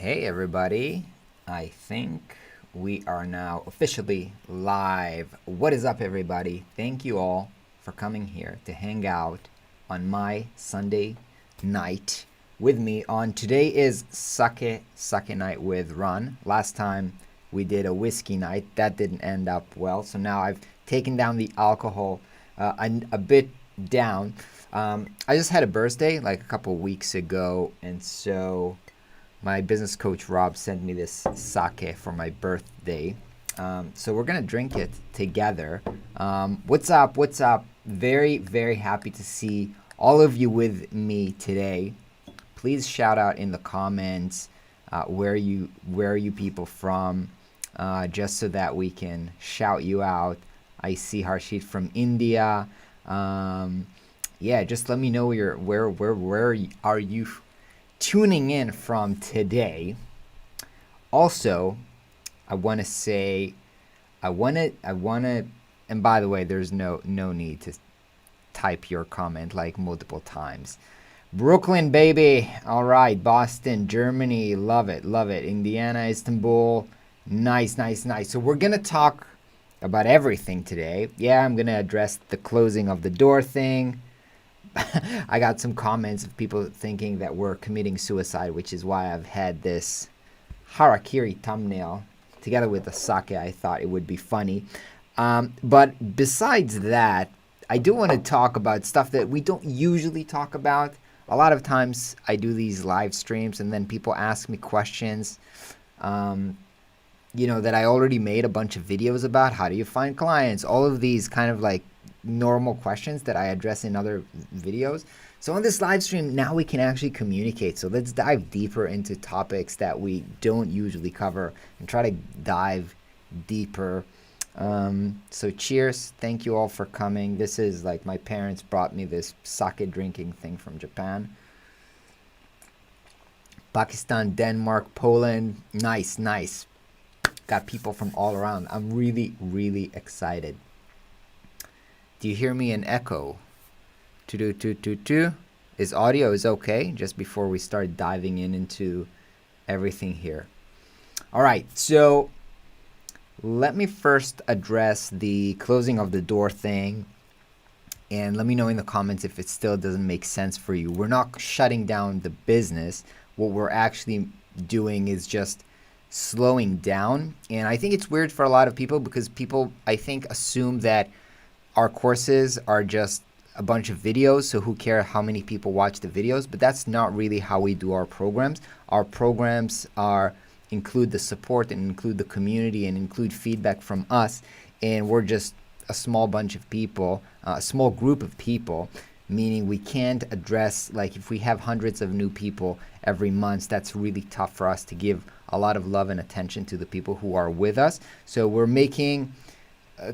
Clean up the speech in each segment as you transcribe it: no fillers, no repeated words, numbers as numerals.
Hey everybody, I think we are now officially live. What is up everybody? Thank you all for coming here to hang out on my Sunday night with me on today is Sake night with Ron. Last time we did a whiskey night. That didn't end up well, so now I've taken down the alcohol a bit down. I just had a birthday like a couple weeks ago, and so my business coach Rob sent me this sake for my birthday. So we're gonna drink it together. What's up? What's up? Very, very happy to see all of you with me today. Please shout out in the comments where are you people from, just so that we can shout you out. I see Harshit from India. Yeah, just let me know where are you tuning in from today. Also, I want to say, and by the way, there's no need to type your comment like multiple times. Brooklyn, baby. All right, Boston, Germany, love it, love it. Indiana, Istanbul, nice, nice, nice. So we're gonna talk about everything today. Yeah, I'm gonna address the closing of the door thing. I got some comments of people thinking that we're committing suicide, which is why I've had this harakiri thumbnail together with the sake. I thought it would be funny. But besides that, I do want to talk about stuff that we don't usually talk about. A lot of times I do these live streams and then people ask me questions, that I already made a bunch of videos about. How do you find clients? All of these kind of like normal questions that I address in other videos. So on this live stream, now we can actually communicate. So let's dive deeper into topics that we don't usually cover and try to dive deeper. So cheers. Thank you all for coming. This is like my parents brought me this sake drinking thing from Japan. Pakistan, Denmark, Poland. Nice, nice. Got people from all around. I'm really, really excited. Do you hear me in echo? Is audio is okay? Just before we start diving into everything here. All right, so let me first address the closing of the door thing, and let me know in the comments if it still doesn't make sense for you. We're not shutting down the business. What we're actually doing is just slowing down, and I think it's weird for a lot of people because people, I think, assume that our courses are just a bunch of videos, so who cares how many people watch the videos? But that's not really how we do our programs. Our programs include the support and include the community and include feedback from us, and we're just a small bunch of people, a small group of people, meaning we can't address, like if we have hundreds of new people every month, that's really tough for us to give a lot of love and attention to the people who are with us. So we're making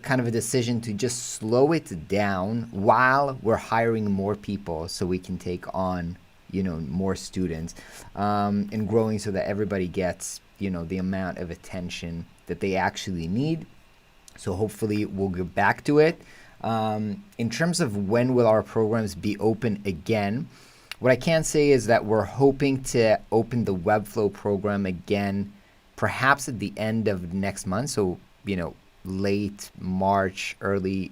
kind of a decision to just slow it down while we're hiring more people so we can take on, more students, and growing so that everybody gets, the amount of attention that they actually need. So hopefully we'll get back to it. In terms of when will our programs be open again, what I can say is that we're hoping to open the Webflow program again, perhaps at the end of next month. So, late March, early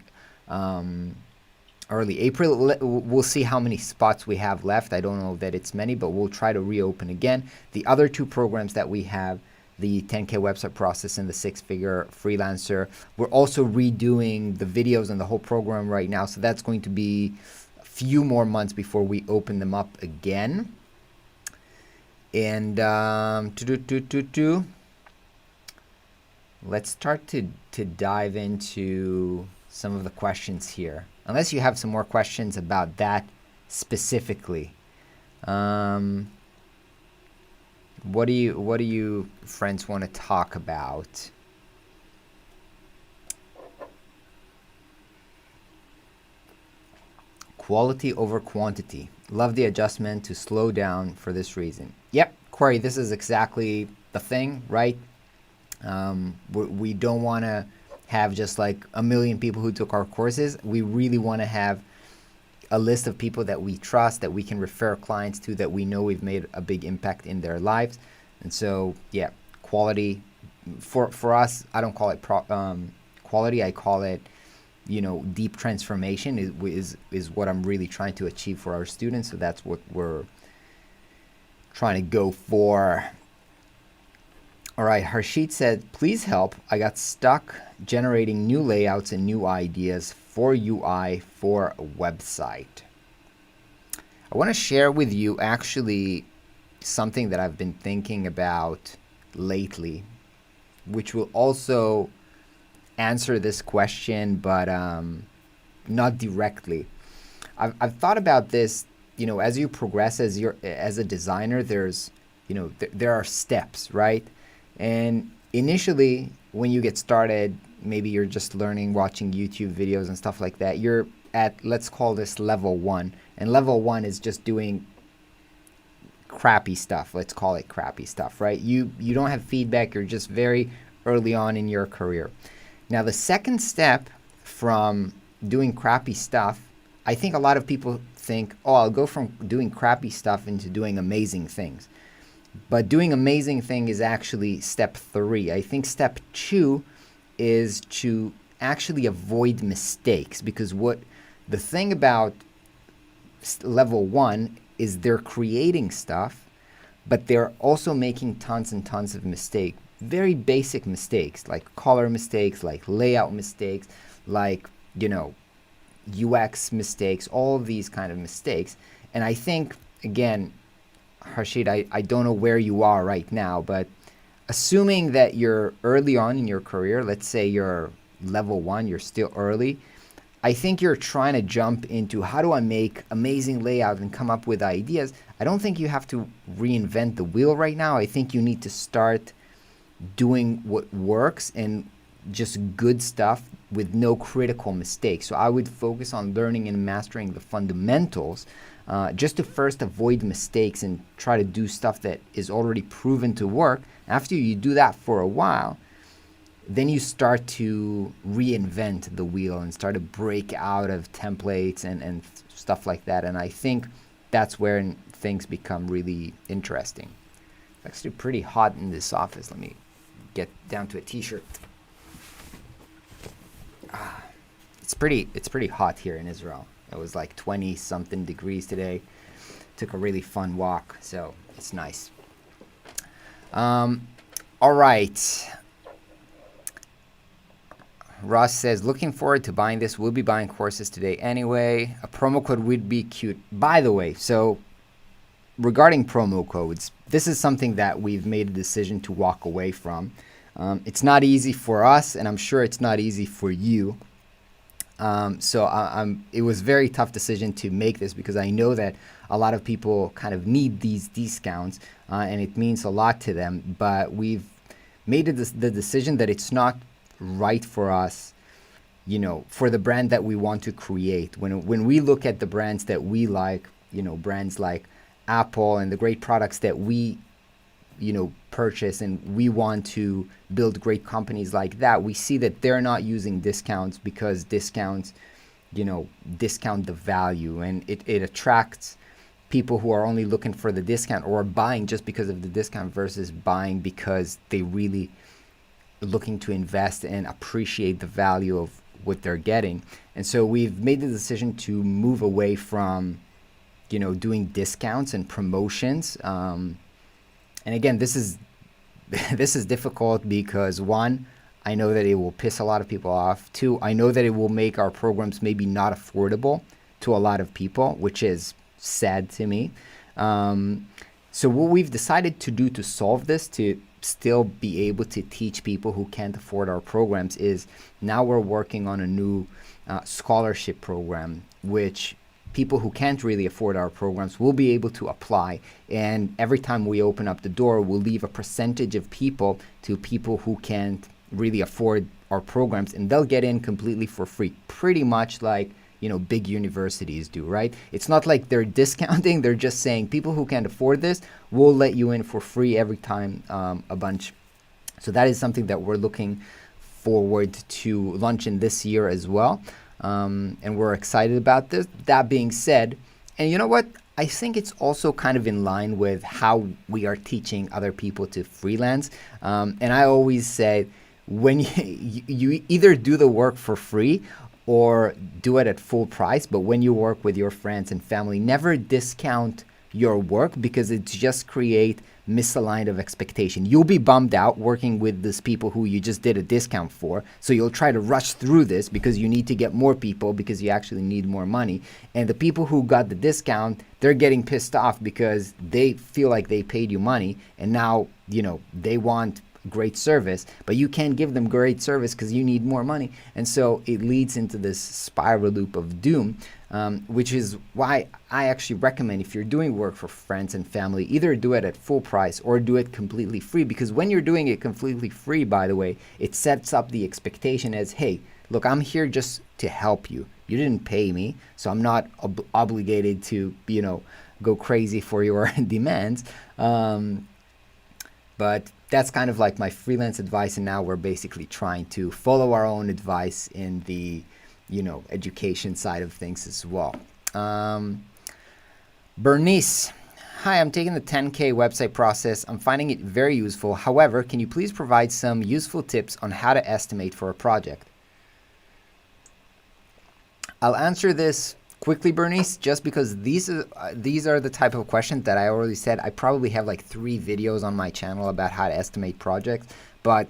April. We'll see how many spots we have left. I don't know that it's many, but we'll try to reopen again. The other two programs that we have, the 10K website process and the 6-figure freelancer, we're also redoing the videos and the whole program right now. So that's going to be a few more months before we open them up again. And let's start to dive into some of the questions here. Unless you have some more questions about that specifically. What do you friends want to talk about? Quality over quantity. Love the adjustment to slow down for this reason. Yep, Corey, this is exactly the thing, right? We don't want to have just like a million people who took our courses. We really want to have a list of people that we trust, that we can refer clients to, that we know we've made a big impact in their lives. And so, yeah, quality for us, I don't call it quality. I call it, deep transformation is what I'm really trying to achieve for our students. So that's what we're trying to go for. All right, Harshit said, please help. I got stuck generating new layouts and new ideas for UI for a website. I want to share with you actually something that I've been thinking about lately, which will also answer this question, but not directly. I've thought about this, as you progress as a designer, there's, there are steps, right? And initially, when you get started, maybe you're just learning, watching YouTube videos and stuff like that. You're at, let's call this level 1. And level 1 is just doing crappy stuff. Let's call it crappy stuff, right? You don't have feedback. You're just very early on in your career. Now, the second step from doing crappy stuff, I think a lot of people think, oh, I'll go from doing crappy stuff into doing amazing things. But doing amazing thing is actually step 3. I think step 2 is to actually avoid mistakes, because what the thing about level 1 is they're creating stuff, but they're also making tons and tons of mistakes. Very basic mistakes, like color mistakes, like layout mistakes, like, UX mistakes, all of these kind of mistakes. And I think, again, Harshit, I don't know where you are right now, but assuming that you're early on in your career, let's say you're level 1, you're still early, I think you're trying to jump into how do I make amazing layout and come up with ideas. I don't think you have to reinvent the wheel right now. I think you need to start doing what works and just good stuff with no critical mistakes. So I would focus on learning and mastering the fundamentals, just to first avoid mistakes and try to do stuff that is already proven to work. After you do that for a while, then you start to reinvent the wheel and start to break out of templates and stuff like that. And I think that's where things become really interesting. It's actually pretty hot in this office. Let me get down to a t-shirt. It's pretty hot here in Israel. It was like 20 something degrees today. Took a really fun walk, so it's nice. All right. Ross says, looking forward to buying this. We'll be buying courses today anyway. A promo code would be cute. By the way, so regarding promo codes, this is something that we've made a decision to walk away from. It's not easy for us, and I'm sure it's not easy for you. It was a very tough decision to make this, because I know that a lot of people kind of need these discounts, and it means a lot to them. But we've made the decision that it's not right for us, for the brand that we want to create. When we look at the brands that we like, brands like Apple and the great products that we purchase, and we want to build great companies like that, we see that they're not using discounts, because discounts discount the value, and it attracts people who are only looking for the discount or buying just because of the discount versus buying because they really looking to invest and appreciate the value of what they're getting. And so we've made the decision to move away from doing discounts and promotions. And again, this is difficult because, 1, I know that it will piss a lot of people off. 2, I know that it will make our programs maybe not affordable to a lot of people, which is sad to me. So what we've decided to do to solve this, to still be able to teach people who can't afford our programs, is now we're working on a new scholarship program, which people who can't really afford our programs will be able to apply. And every time we open up the door, we'll leave a percentage of people to people who can't really afford our programs, and they'll get in completely for free, pretty much like big universities do, right? It's not like they're discounting. They're just saying people who can't afford this, we'll let you in for free every time, a bunch. So that is something that we're looking forward to launching this year as well. And we're excited about this. That being said, and you know what? I think it's also kind of in line with how we are teaching other people to freelance. And I always say, when you either do the work for free or do it at full price, but when you work with your friends and family, never discount your work, because it just create misaligned of expectation. You'll be bummed out working with these people who you just did a discount for, so you'll try to rush through this because you need to get more people because you actually need more money. And the people who got the discount, they're getting pissed off because they feel like they paid you money, and now they want great service, but you can't give them great service because you need more money. And so it leads into this spiral loop of doom, which is why I actually recommend, if you're doing work for friends and family, either do it at full price or do it completely free. Because when you're doing it completely free, by the way, it sets up the expectation as, hey, look, I'm here just to help you. You didn't pay me, so I'm not obligated to, go crazy for your demands. But that's kind of like my freelance advice, and now we're basically trying to follow our own advice in the, education side of things as well. Bernice, hi, I'm taking the 10K website process. I'm finding it very useful. However, can you please provide some useful tips on how to estimate for a project? I'll answer this quickly, Bernice, just because these are the type of questions that I already said. I probably have like 3 videos on my channel about how to estimate projects. But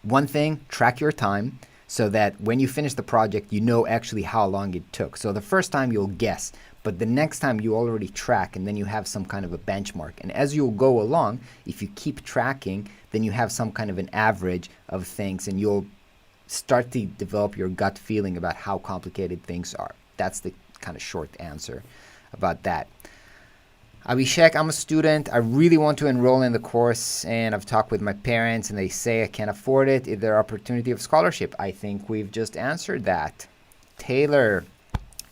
one thing, track your time so that when you finish the project, you know actually how long it took. So the first time you'll guess, but the next time you already track, and then you have some kind of a benchmark. And as you'll go along, if you keep tracking, then you have some kind of an average of things, and you'll start to develop your gut feeling about how complicated things are. That's the kind of short answer about that. Abhishek, I'm a student. I really want to enroll in the course, and I've talked with my parents and they say I can't afford it. Is there opportunity of scholarship? I think we've just answered that. Taylor,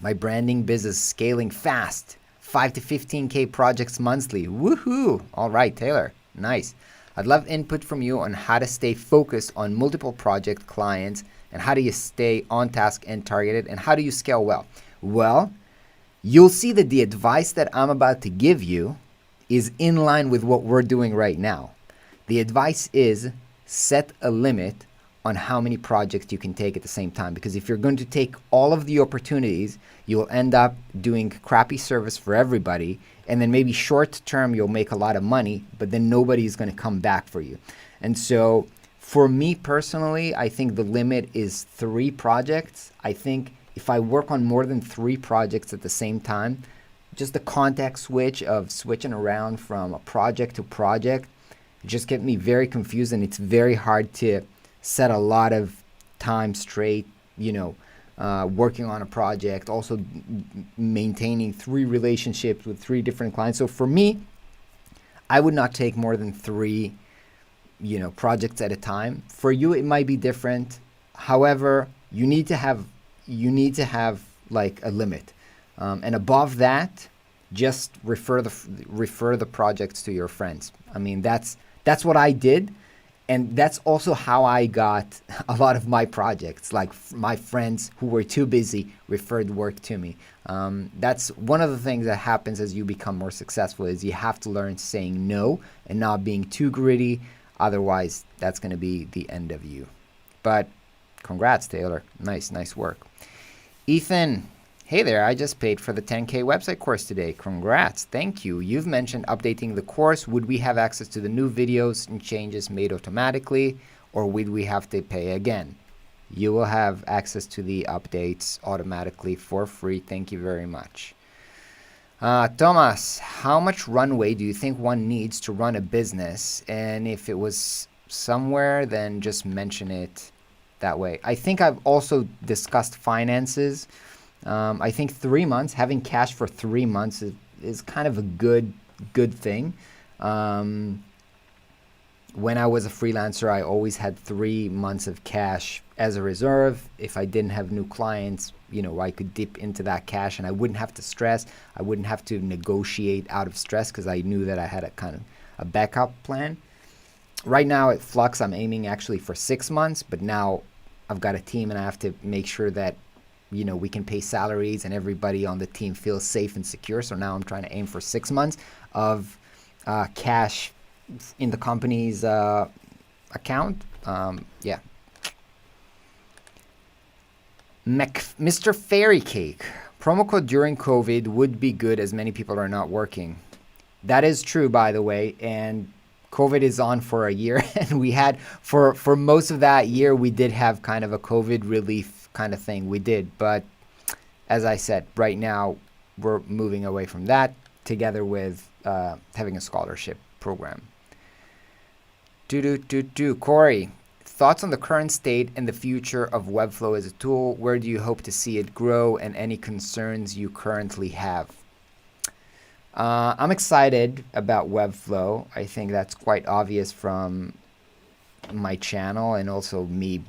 my branding business scaling fast. 5 to 15K projects monthly. Woohoo! All right, Taylor. Nice. I'd love input from you on how to stay focused on multiple project clients, and how do you stay on task and targeted, and how do you scale well? Well, you'll see that the advice that I'm about to give you is in line with what we're doing right now. The advice is set a limit on how many projects you can take at the same time, because if you're going to take all of the opportunities, you'll end up doing crappy service for everybody, and then maybe short term you'll make a lot of money, but then nobody is going to come back for you. And so for me personally, I think the limit is 3 projects. I think if I work on more than 3 projects at the same time, just the context switch of switching around from a project to project just get me very confused, and it's very hard to set a lot of time straight, working on a project, also maintaining 3 relationships with 3 different clients. So for me, I would not take more than 3 projects at a time. For you, it might be different. However, you need to have like a limit, and above that, just refer the projects to your friends. I mean, that's what I did, and that's also how I got a lot of my projects. Like my friends who were too busy referred work to me. That's one of the things that happens as you become more successful, is you have to learn saying no and not being too greedy. Otherwise, that's going to be the end of you. But congrats, Taylor. Nice work. Ethan, hey there. I just paid for the 10K website course today. Congrats. Thank you. You've mentioned updating the course. Would we have access to the new videos and changes made automatically, or would we have to pay again? You will have access to the updates automatically for free. Thank you very much. Thomas, how much runway do you think one needs to run a business? And if it was somewhere, then just mention it that way. I think I've also discussed finances. I think 3 months, having cash for 3 months is kind of a good thing. When I was a freelancer, I always had 3 months of cash as a reserve. If I didn't have new clients, I could dip into that cash and I wouldn't have to stress. I wouldn't have to negotiate out of stress because I knew that I had a kind of a backup plan. Right now at Flux, I'm aiming actually for 6 months, but now I've got a team and I have to make sure that we can pay salaries and everybody on the team feels safe and secure. So now I'm trying to aim for 6 months of cash in the company's account. Yeah. Mr. Fairy Cake. Promo code during COVID would be good as many people are not working. That is true, by the way. And COVID is on for a year. And we had, for most of that year, we did have kind of a COVID relief kind of thing. We did. But as I said, right now, we're moving away from that together with having a scholarship program. Corey, thoughts on the current state and the future of Webflow as a tool? Where do you hope to see it grow, and any concerns you currently have? I'm excited about Webflow. I think that's quite obvious from my channel and also me,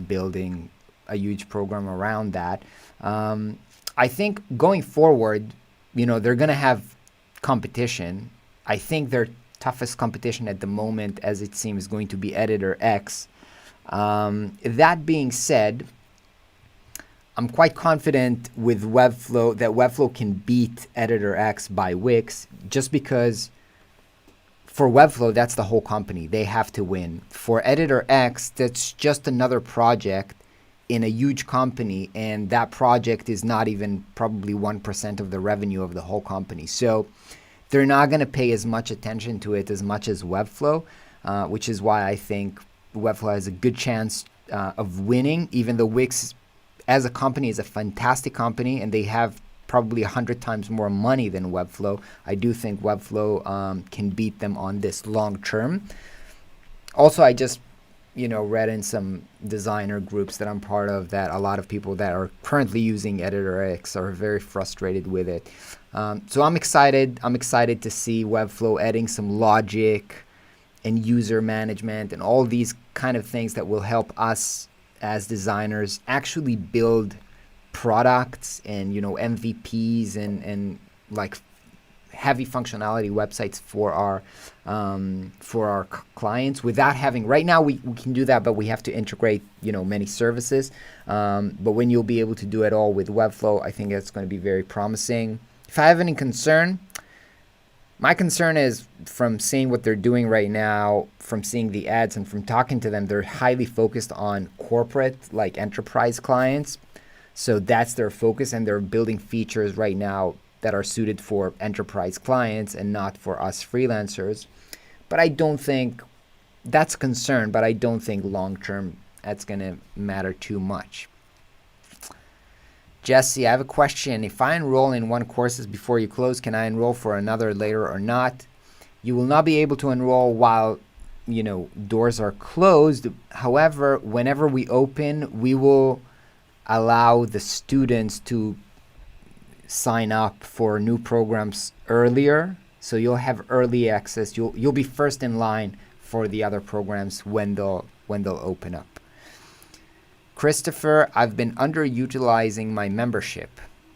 building a huge program around that. I think going forward, they're going to have competition. I think their toughest competition at the moment, as it seems, is going to be Editor X. That being said, I'm quite confident with Webflow that Webflow can beat Editor X by Wix, just because for Webflow, that's the whole company. They have to win. For Editor X, that's just another project in a huge company, and that project is not even probably 1% of the revenue of the whole company. So they're not going to pay as much attention to it as much as Webflow, which is why I think Webflow has a good chance of winning, even though Wix as a company is a fantastic company and they have probably 100 times more money than Webflow. I do think Webflow can beat them on this long term. Also, I just read in some designer groups that I'm part of that a lot of people that are currently using Editor X are very frustrated with it. So I'm excited. I'm excited to see Webflow adding some logic and user management and all these kind of things that will help us as designers actually build products and MVPs and like heavy functionality websites for our clients without having. Right now we can do that, but we have to integrate many services. But when you'll be able to do it all with Webflow, I think that's going to be very promising. If I have any concern, my concern is from seeing what they're doing right now, from seeing the ads and from talking to them, they're highly focused on corporate, like enterprise clients. So that's their focus, and they're building features right now that are suited for enterprise clients and not for us freelancers. But I don't think that's a concern, but I don't think long term that's going to matter too much. Jesse, I have a question. If I enroll in one courses before you close, can I enroll for another later or not? You will not be able to enroll while doors are closed. However, whenever we open, we will allow the students to sign up for new programs earlier. So you'll have early access. You'll be first in line for the other programs when they'll open up. Christopher, I've been underutilizing my membership.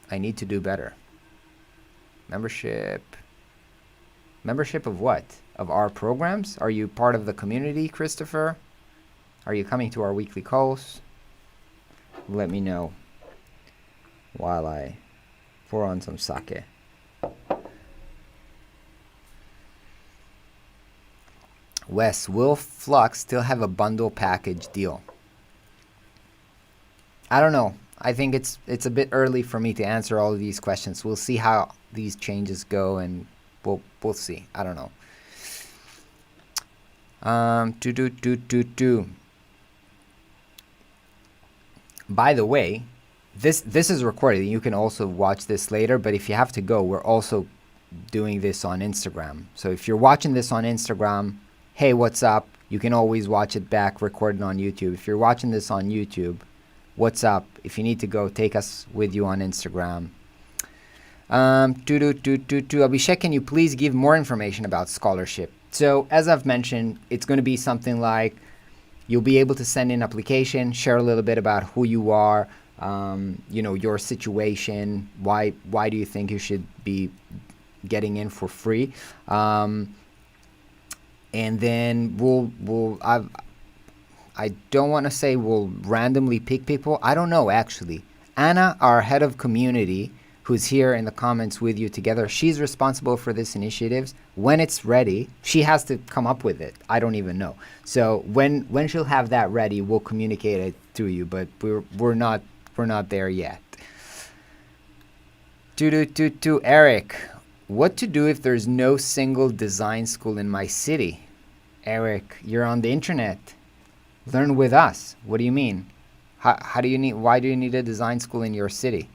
I need to do better. Membership of what? Of our programs? Are you part of the community, Christopher? Are you coming to our weekly calls? Let me know while I pour on some sake. Wes, will Flux still have a bundle package deal? I don't know. I think it's a bit early for me to answer all of these questions. We'll see how these changes go, and we'll see. I don't know. By the way, this is recorded. You can also watch this later, but if you have to go, we're also doing this on Instagram. So if you're watching this on Instagram, hey, what's up? You can always watch it back recorded on YouTube. If you're watching this on YouTube, what's up? If you need to go, take us with you on Instagram. Abhishek, can you please give more information about scholarship? So as I've mentioned, it's going to be something like you'll be able to send in application, share a little bit about who you are, your situation, why do you think you should be getting in for free, and then I don't want to say we'll randomly pick people. I don't know, actually. Anna, our head of community, who's here in the comments with you together, she's responsible for this initiative. When it's ready, she has to come up with it. I don't even know. So when she'll have that ready, we'll communicate it to you. But we're not there yet. Eric, what to do if there's no single design school in my city? Eric, you're on the internet. Learn with us. What do you mean? Why do you need a design school in your city?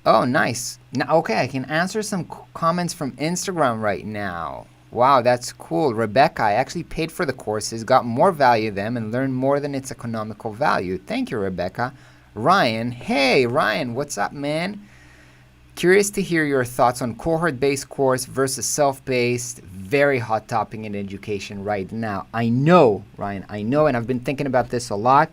Oh, nice. Now, okay, I can answer some comments from Instagram right now. Wow, that's cool. Rebecca, I actually paid for the courses, got more value them, and learned more than its economical value. Thank you, Rebecca. Ryan, hey, Ryan, what's up, man? Curious to hear your thoughts on cohort-based course versus self-paced. Very hot topic in education right now. I know, Ryan, I know, and I've been thinking about this a lot.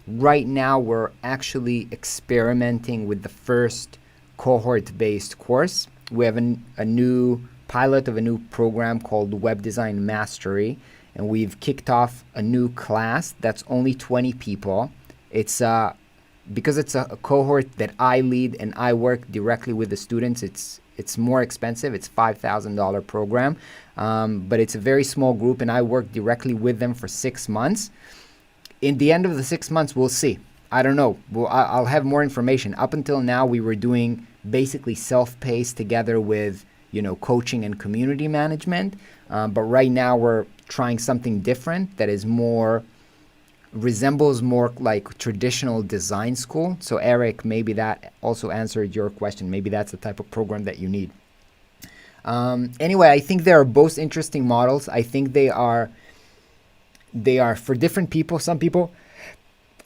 Right now, we're actually experimenting with the first cohort-based course. We have a new pilot of a new program called Web Design Mastery, and we've kicked off a new class that's only 20 people. It's because it's a cohort that I lead and I work directly with the students. It's more expensive. It's $5,000 program, but it's a very small group, and I work directly with them for 6 months. In the end of the 6 months, we'll see. I don't know. Well, I'll have more information. Up until now, we were doing basically self-paced together with, coaching and community management. But right now, we're trying something different that is resembles more like traditional design school. So Eric, maybe that also answered your question. Maybe that's the type of program that you need. Anyway, I think there are both interesting models. I think they are for different people. Some people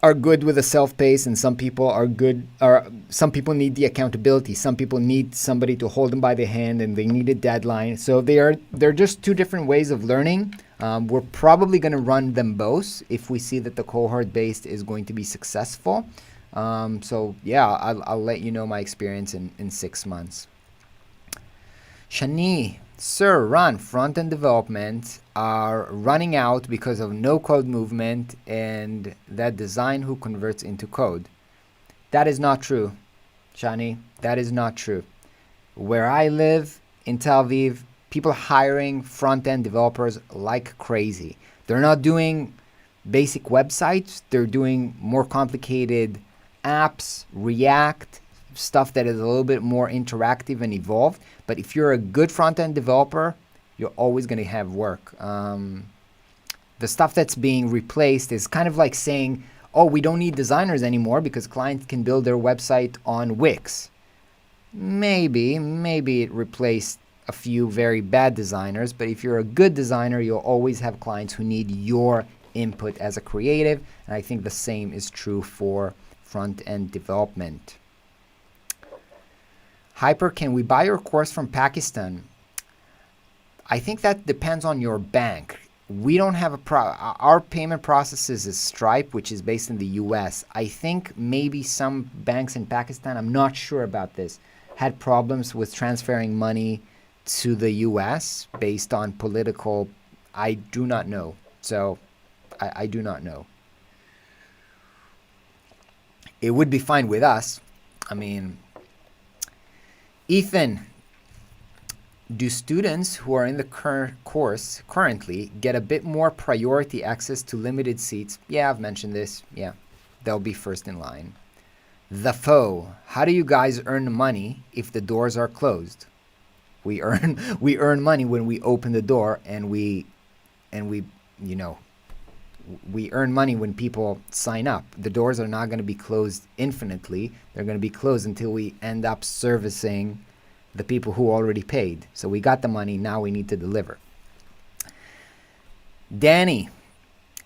are good with a self-paced, and some people some people need the accountability. Some people need somebody to hold them by the hand, and they need a deadline. So they're just two different ways of learning. We're probably going to run them both if we see that the cohort-based is going to be successful. So yeah, I'll let you know my experience in 6 months. Shani, sir, Ron, front-end development are running out because of no-code movement and that design who converts into code. That is not true, Shani. That is not true. Where I live in Tel Aviv, people are hiring front-end developers like crazy. They're not doing basic websites. They're doing more complicated apps, React, stuff that is a little bit more interactive and evolved. But if you're a good front-end developer, you're always going to have work. The stuff that's being replaced is kind of like saying, oh, we don't need designers anymore because clients can build their website on Wix. Maybe it replaced a few very bad designers, but if you're a good designer, you'll always have clients who need your input as a creative, and I think the same is true for front-end development. Hyper, can we buy your course from Pakistan? I think that depends on your bank. We don't have our payment processes is Stripe, which is based in the US. I think maybe some banks in Pakistan, I'm not sure about this, had problems with transferring money to the US based on political. I do not know. So I do not know. It would be fine with us. I mean, Ethan, do students who are in the current course currently get a bit more priority access to limited seats? Yeah, I've mentioned this. Yeah, they'll be first in line. The Foe, how do you guys earn money if the doors are closed? We earn money when we open the door, and we earn money when people sign up. The doors are not going to be closed infinitely. They're going to be closed until we end up servicing the people who already paid. So we got the money, now we need to deliver. Danny,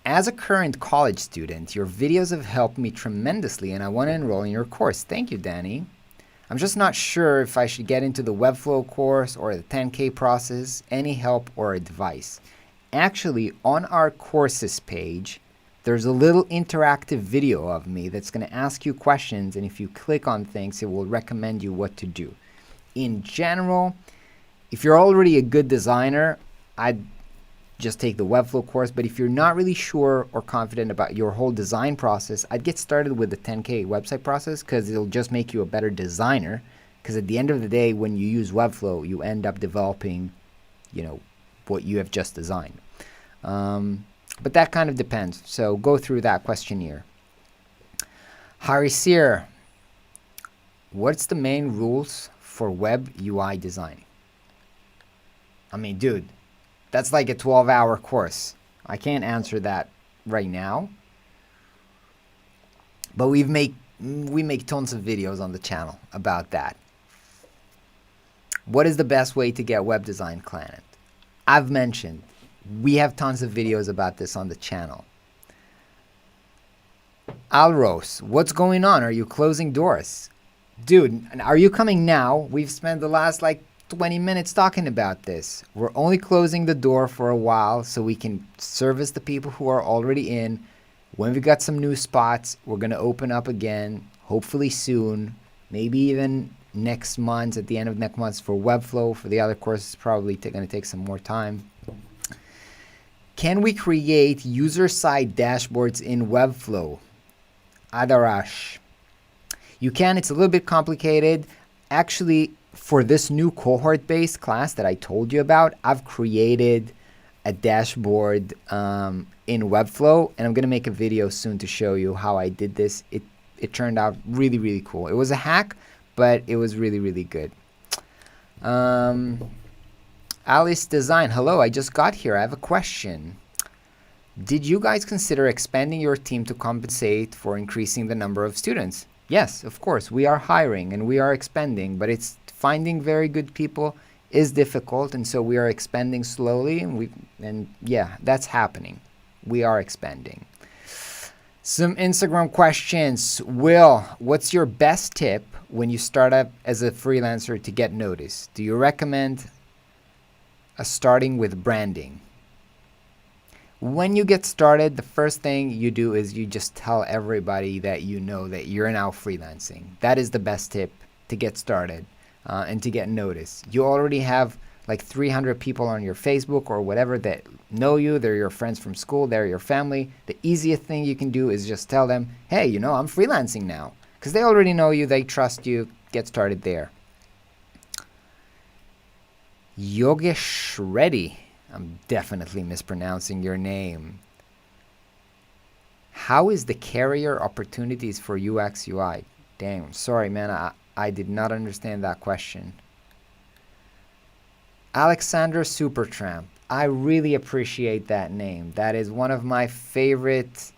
as a current college student, your videos have helped me tremendously and I want to enroll in your course. Thank you, Danny. I'm just not sure if I should get into the Webflow course or the 10K process. Any help or advice? Actually, on our courses page, there's a little interactive video of me that's going to ask you questions, and if you click on things, it will recommend you what to do. In general, if you're already a good designer, I'd just take the Webflow course. But if you're not really sure or confident about your whole design process, I'd get started with the 10K website process, because it'll just make you a better designer. Because at the end of the day, when you use Webflow, you end up developing, what you have just designed. But that kind of depends. So go through that questionnaire. Harisir, what's the main rules for web UI designing? I mean, dude, that's like a 12-hour course. I can't answer that right now. But we make tons of videos on the channel about that. What is the best way to get web design client? I've mentioned we have tons of videos about this on the channel. Alros, what's going on? Are you closing doors? Dude, are you coming now? We've spent the last 20 minutes talking about this. We're only closing the door for a while so we can service the people who are already in. When we got some new spots, we're going to open up again, hopefully soon, maybe even next month, at the end of next month for Webflow. For the other courses, probably going to take some more time. Can we create user-side dashboards in Webflow? Adorash. You can. It's a little bit complicated. Actually, for this new cohort-based class that I told you about, I've created a dashboard in Webflow, and I'm going to make a video soon to show you how I did this. It turned out really, really cool. It was a hack, but it was really, really good. Alice Design, hello, I just got here. I have a question. Did you guys consider expanding your team to compensate for increasing the number of students? Yes, of course. We are hiring and we are expanding, but it's finding very good people is difficult, and so we are expanding slowly, and yeah, that's happening. We are expanding. Some Instagram questions. Will, what's your best tip when you start up as a freelancer to get noticed? Do you recommend starting with branding? When you get started, the first thing you do is you just tell everybody that you know that you're now freelancing. That is the best tip to get started and to get noticed. You already have 300 people on your Facebook or whatever that know you. They're your friends from school. They're your family. The easiest thing you can do is just tell them, hey, I'm freelancing now. Because they already know you. They trust you. Get started there. Yogesh Reddy. I'm definitely mispronouncing your name. How is the career opportunities for UX UI? Dang, I'm sorry, man. I did not understand that question. Alexandra Supertramp. I really appreciate that name. That is one of my favorite,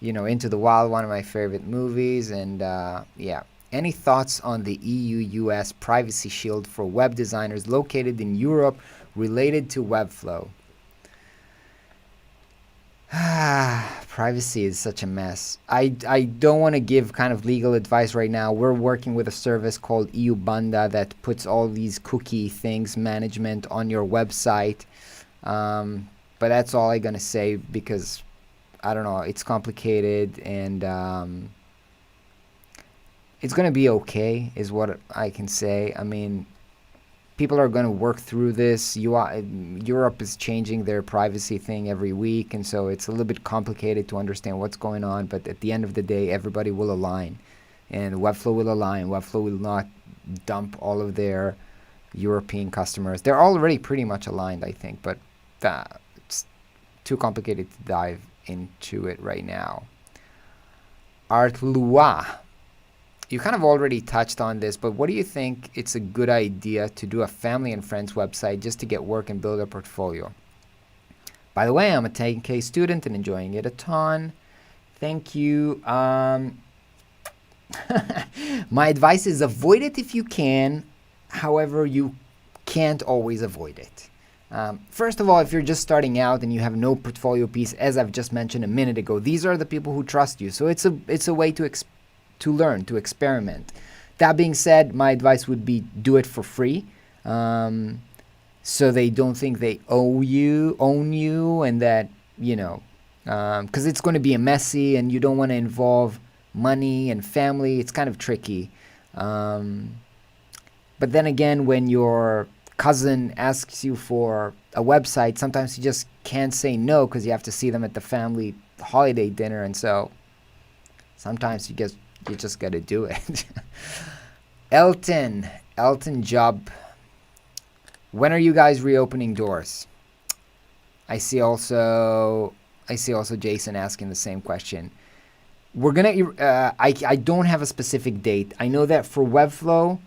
Into the Wild, one of my favorite movies. And yeah. Any thoughts on the EU-US privacy shield for web designers located in Europe related to Webflow? Privacy is such a mess. I don't want to give kind of legal advice right now. We're working with a service called EU Banda that puts all these cookie things management on your website. But that's all I'm going to say, because I don't know, it's complicated, and it's going to be okay is what I can say. I mean, people are going to work through this. Europe is changing their privacy thing every week, and so it's a little bit complicated to understand what's going on. But at the end of the day, everybody will align, and Webflow will align. Webflow will not dump all of their European customers. They're already pretty much aligned, I think, but it's too complicated to dive into it right now. Art Lua. You kind of already touched on this, but what do you think it's a good idea to do a family and friends website just to get work and build a portfolio? By the way, I'm a 10K student and enjoying it a ton. Thank you. My advice is avoid it if you can. However, you can't always avoid it. First of all, if you're just starting out and you have no portfolio piece, as I've just mentioned a minute ago, these are the people who trust you. So it's a way to learn, to experiment. That being said, my advice would be do it for free, so they don't think they own you, and that, because it's going to be messy and you don't want to involve money and family. It's kind of tricky. But then again, when you're cousin asks you for a website, sometimes you just can't say no because you have to see them at the family holiday dinner, and so sometimes you just got to do it. Elton Job, when are you guys reopening doors? I see also Jason asking the same question. We're gonna. I don't have a specific date. I know that for Webflow,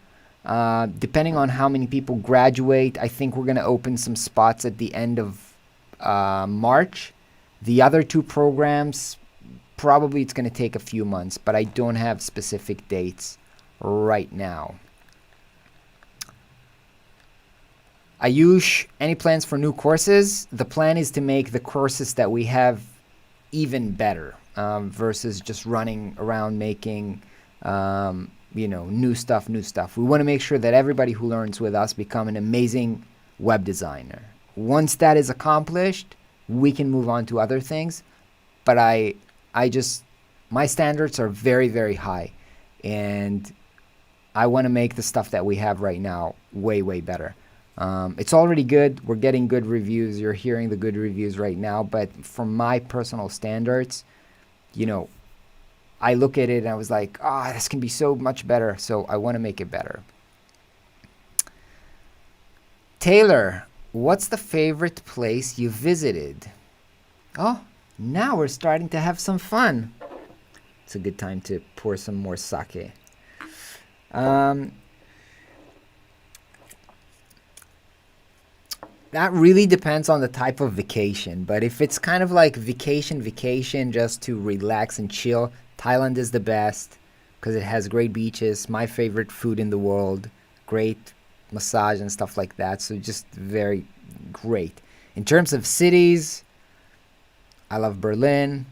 depending on how many people graduate, I think we're gonna open some spots at the end of March. The other two programs, probably it's gonna take a few months, but I don't have specific dates right now. Ayush, any plans for new courses? The plan is to make the courses that we have even better, versus just running around making, new stuff. We want to make sure that everybody who learns with us become an amazing web designer. Once that is accomplished, we can move on to other things. But my standards are very, very high, and I want to make the stuff that we have right now way, way better. It's already good. We're getting good reviews. You're hearing the good reviews right now. But for my personal standards, I look at it and I was like, this can be so much better. So I want to make it better. Taylor, what's the favorite place you visited? Oh, now we're starting to have some fun. It's a good time to pour some more sake. That really depends on the type of vacation. But if it's kind of like vacation just to relax and chill, Thailand is the best because it has great beaches, my favorite food in the world, great massage and stuff like that. So just very great. In terms of cities, I love Berlin.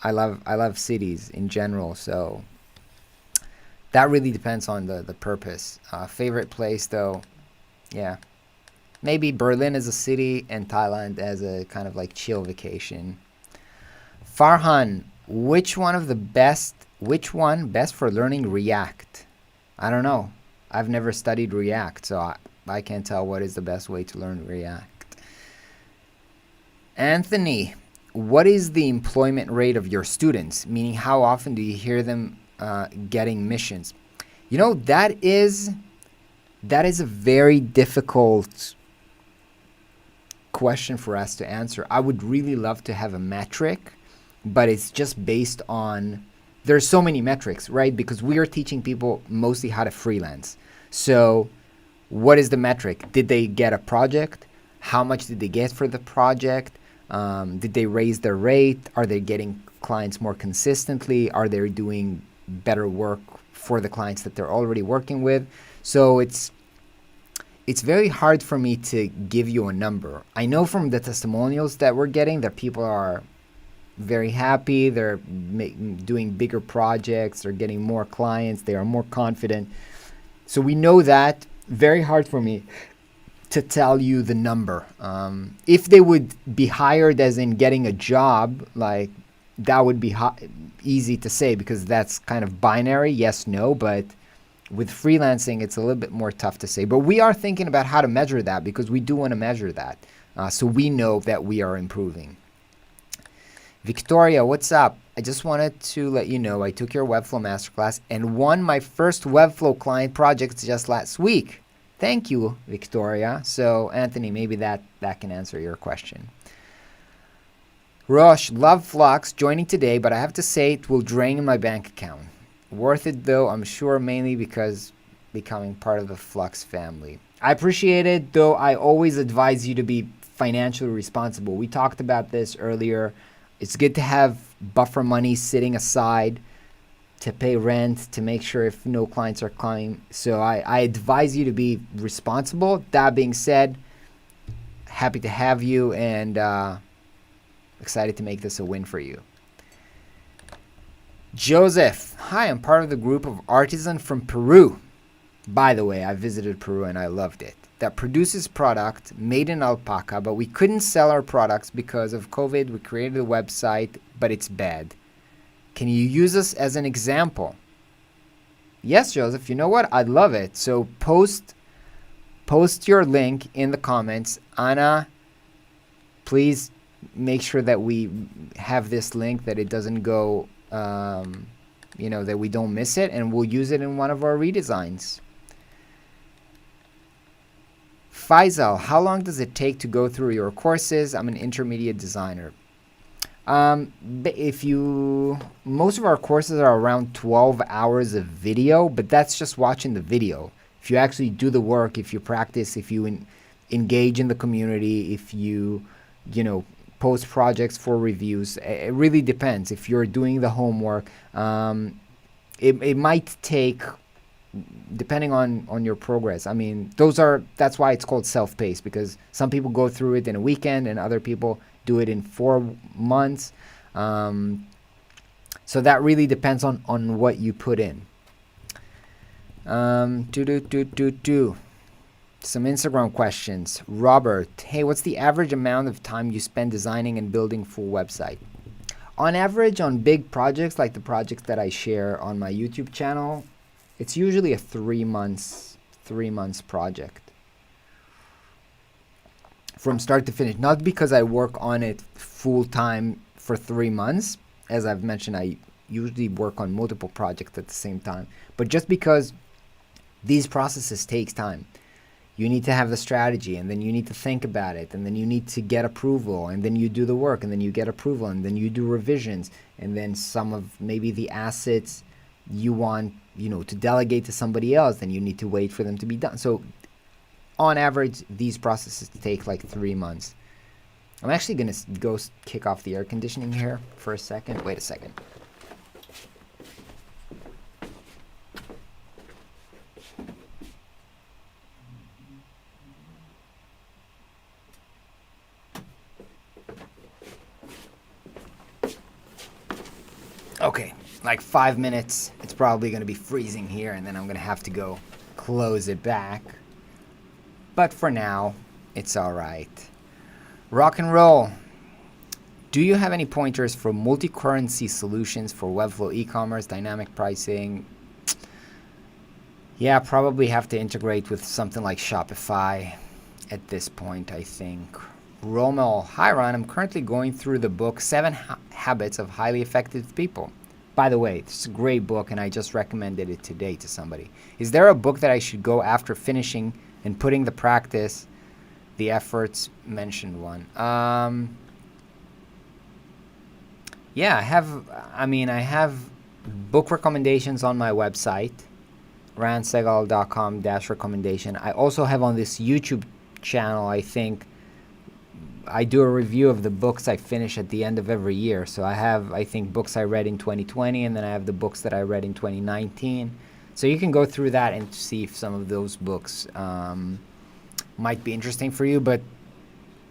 I love cities in general. So that really depends on the purpose. Favorite place though, yeah. Maybe Berlin as a city and Thailand as a kind of like chill vacation. Farhan, which one best for learning React? I don't know. I've never studied React, so I can't tell what is the best way to learn React. Anthony, what is the employment rate of your students? Meaning, how often do you hear them getting missions? That is a very difficult question for us to answer. I would really love to have a metric, but it's just based on, there's so many metrics, right? Because we are teaching people mostly how to freelance. So what is the metric? Did they get a project? How much did they get for the project? Did they raise their rate? Are they getting clients more consistently? Are they doing better work for the clients that they're already working with? So it's very hard for me to give you a number. I know from the testimonials that we're getting that people are very happy. They're doing bigger projects. They're getting more clients. They are more confident. So we know that. Very hard for me to tell you the number. If they would be hired as in getting a job, like that would be easy to say because that's kind of binary, yes, no, but with freelancing, it's a little bit more tough to say. But we are thinking about how to measure that because we do want to measure that. So we know that we are improving. Victoria, what's up? I just wanted to let you know I took your Webflow Masterclass and won my first Webflow client project just last week. Thank you, Victoria. So, Anthony, maybe that can answer your question. Rosh, love Flux, joining today, but I have to say it will drain my bank account. Worth it though, I'm sure, mainly because becoming part of the Flux family. I appreciate it, though I always advise you to be financially responsible. We talked about this earlier. It's good to have buffer money sitting aside to pay rent, to make sure if no clients are coming. So I advise you to be responsible. That being said, happy to have you and excited to make this a win for you. Joseph, hi, I'm part of the group of artisans from Peru. By the way, I visited Peru and I loved it. That produces product made in alpaca, but we couldn't sell our products because of COVID. We created a website, but it's bad. Can you use us as an example? Yes, Joseph, you know what? I'd love it. So post post your link in the comments. Anna, please make sure that we have this link, that it doesn't go, that we don't miss it, and we'll use it in one of our redesigns. Faisal, how long does it take to go through your courses? I'm an intermediate designer. Most of our courses are around 12 hours of video, but that's just watching the video. If you actually do the work, if you practice, if you engage in the community, if you post projects for reviews, it really depends. If you're doing the homework, it might take, depending on your progress. I mean, that's why it's called self-paced, because some people go through it in a weekend and other people do it in 4 months. So that really depends on what you put in. Some Instagram questions. Robert, hey, what's the average amount of time you spend designing and building full website? On average, on big projects like the projects that I share on my YouTube channel, it's usually a 3 months project from start to finish. Not because I work on it full time for 3 months. As I've mentioned, I usually work on multiple projects at the same time, but just because these processes takes time. You need to have the strategy, and then you need to think about it, and then you need to get approval, and then you do the work, and then you get approval, and then you do revisions, and then some of maybe the assets you want to delegate to somebody else, then you need to wait for them to be done. So on average, these processes take like 3 months. I'm actually going to go kick off the air conditioning here for a second. Wait a second. Okay, like 5 minutes. It's probably going to be freezing here, and then I'm going to have to go close it back. But for now, it's all right. Rock and roll. Do you have any pointers for multi-currency solutions for Webflow e-commerce, dynamic pricing? Yeah, probably have to integrate with something like Shopify at this point, I think. Rommel, hi Ron, I'm currently going through the book 7 Habits of Highly Effective People. By the way, it's a great book, and I just recommended it today to somebody. Is there a book that I should go after finishing and putting the practice, the efforts? Mentioned one. Yeah, I have book recommendations on my website, ransegal.com/recommendation. I also have on this YouTube channel, I think, I do a review of the books I finish at the end of every year. So I have, I think, books I read in 2020, and then I have the books that I read in 2019. So you can go through that and see if some of those books might be interesting for you. But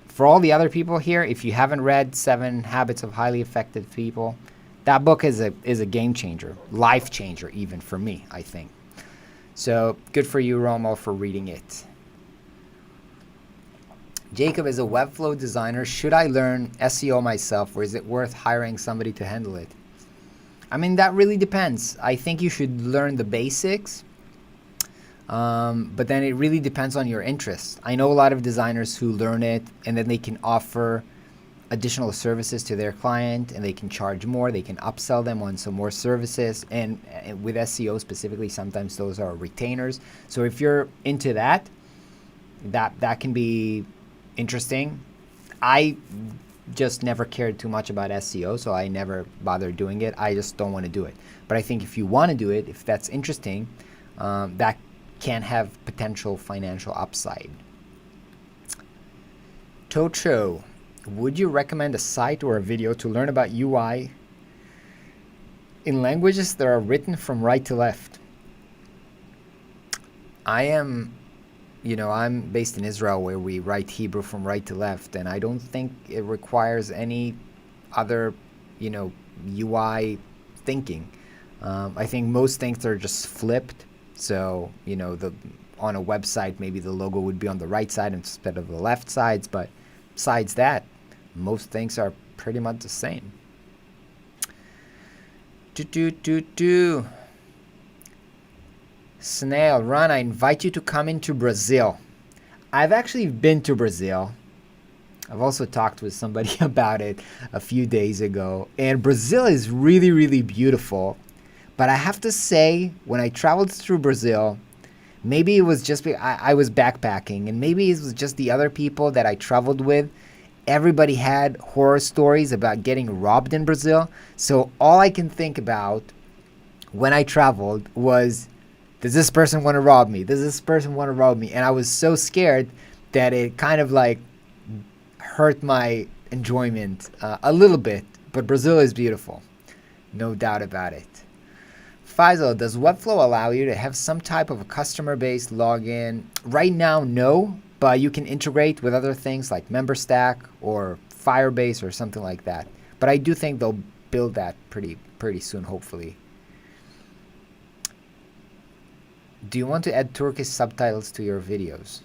for all the other people here, if you haven't read 7 Habits of Highly Effective People, that book is a game changer, life changer even for me, I think. So good for you, Romo, for reading it. Jacob, as a Webflow designer, should I learn SEO myself, or is it worth hiring somebody to handle it? I mean, that really depends. I think you should learn the basics, but then it really depends on your interests. I know a lot of designers who learn it, and then they can offer additional services to their client, and they can charge more. They can upsell them on some more services, and with SEO specifically, sometimes those are retainers. So if you're into that can be interesting. I just never cared too much about SEO, so I never bothered doing it. I just don't want to do it. But I think if you want to do it, if that's interesting, that can have potential financial upside. Tocho, would you recommend a site or a video to learn about UI in languages that are written from right to left? I'm based in Israel, where we write Hebrew from right to left, and I don't think it requires any other, UI thinking. I think most things are just flipped. So, on a website, maybe the logo would be on the right side instead of the left sides, but besides that, most things are pretty much the same. Snail, Ron, I invite you to come into Brazil. I've actually been to Brazil. I've also talked with somebody about it a few days ago. And Brazil is really, really beautiful. But I have to say, when I traveled through Brazil, maybe it was just I was backpacking, and maybe it was just the other people that I traveled with. Everybody had horror stories about getting robbed in Brazil. So all I can think about when I traveled was, does this person want to rob me? Does this person want to rob me? And I was so scared that it kind of like hurt my enjoyment a little bit. But Brazil is beautiful. No doubt about it. Faisal, does Webflow allow you to have some type of a customer-based login? Right now, no, but you can integrate with other things like MemberStack or Firebase or something like that. But I do think they'll build that pretty soon, hopefully. Do you want to add Turkish subtitles to your videos?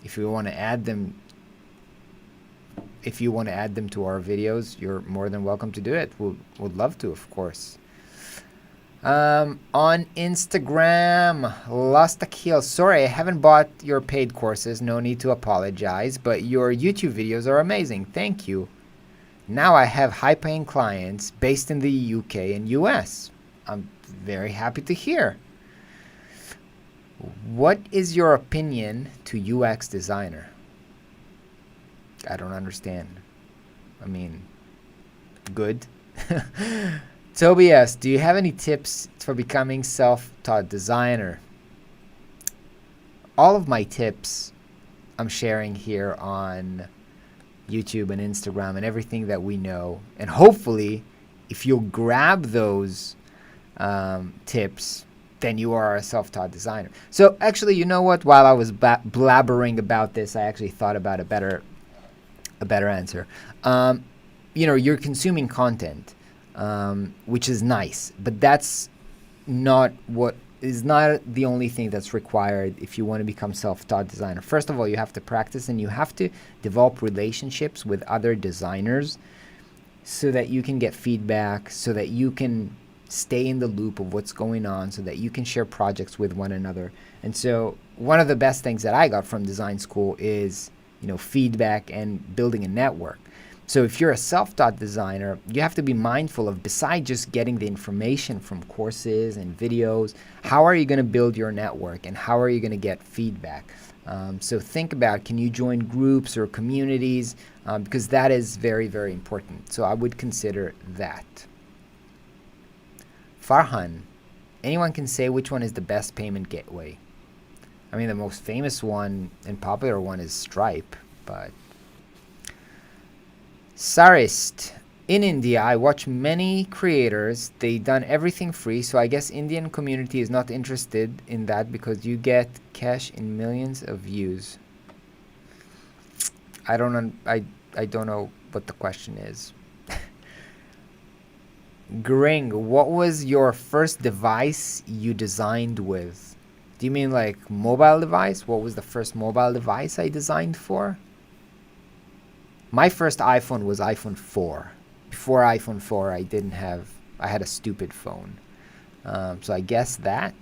If you want to add them, to our videos, you're more than welcome to do it. Would love to, of course. On Instagram, Lost Akil. Sorry, I haven't bought your paid courses. No need to apologize, but your YouTube videos are amazing. Thank you. Now I have high-paying clients based in the UK and US. I'm very happy to hear. What is your opinion to UX designer? I don't understand. I mean, good. Tobias, do you have any tips for becoming self-taught designer? All of my tips I'm sharing here on YouTube and Instagram and everything that we know. And hopefully, if you'll grab those tips, then you are a self-taught designer. So actually, you know what? While I was blabbering about this, I actually thought about a better answer. You're consuming content. Which is nice, but that's not the only thing that's required if you want to become self-taught designer. First of all, you have to practice and you have to develop relationships with other designers so that you can get feedback, so that you can stay in the loop of what's going on, so that you can share projects with one another. And so one of the best things that I got from design school is, feedback and building a network. So if you're a self-taught designer, you have to be mindful of, besides just getting the information from courses and videos, how are you going to build your network and how are you going to get feedback? So think about, can you join groups or communities? Because that is very, very important. So I would consider that. Farhan, anyone can say which one is the best payment gateway. I mean, the most famous one and popular one is Stripe, but... Sarist, in India, I watch many creators. They done everything free, so I guess Indian community is not interested in that because you get cash in millions of views. I don't know what the question is. Gring, what was your first device you designed with? Do you mean like mobile device? What was the first mobile device I designed for? My first iPhone was iPhone 4. Before iPhone 4, I had a stupid phone. So I guess that.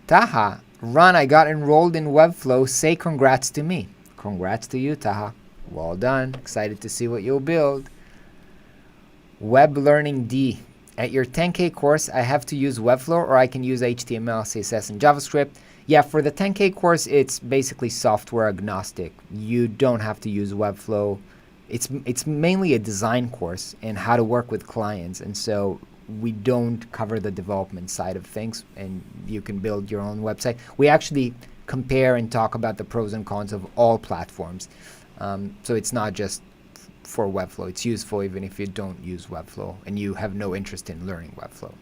Taha, Ron, I got enrolled in Webflow. Say congrats to me. Congrats to you, Taha. Well done. Excited to see what you'll build. Web Learning D. At your 10K course, I have to use Webflow or I can use HTML, CSS, and JavaScript. Yeah, for the 10K course, it's basically software agnostic. You don't have to use Webflow. It's mainly a design course and how to work with clients. And so we don't cover the development side of things, and you can build your own website. We actually compare and talk about the pros and cons of all platforms. So it's not just for Webflow. It's useful even if you don't use Webflow and you have no interest in learning Webflow.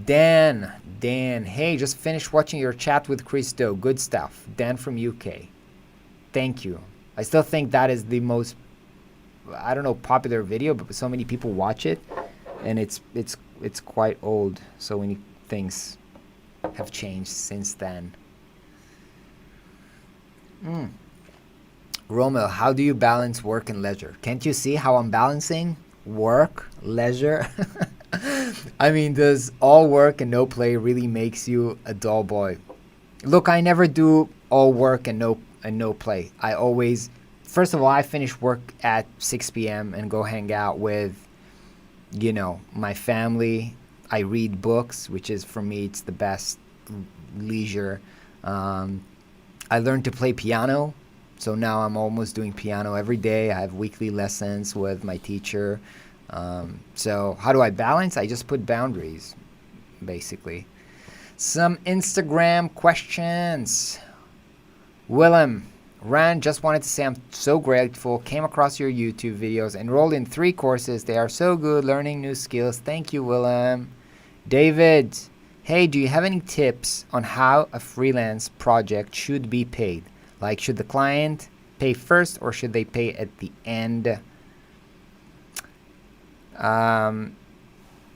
Dan, hey, just finished watching your chat with Christo. Good stuff. Dan from UK. Thank you. I still think that is the most, I don't know, popular video, but so many people watch it, and it's quite old. So many things have changed since then. Romel, how do you balance work and leisure? Can't you see how I'm balancing work, leisure? I mean, does all work and no play really makes you a dull boy? Look, I never do all work and no play. I always, first of all, I finish work at 6 p.m. and go hang out with, my family. I read books, which is, for me, it's the best leisure. I learned to play piano, so now I'm almost doing piano every day. I have weekly lessons with my teacher. So how do I balance? I just put boundaries, basically. Some Instagram questions. Willem, Rand, just wanted to say I'm so grateful. Came across your YouTube videos, enrolled in 3 courses. They are so good, learning new skills. Thank you, Willem. David, hey, do you have any tips on how a freelance project should be paid? Like, should the client pay first or should they pay at the end?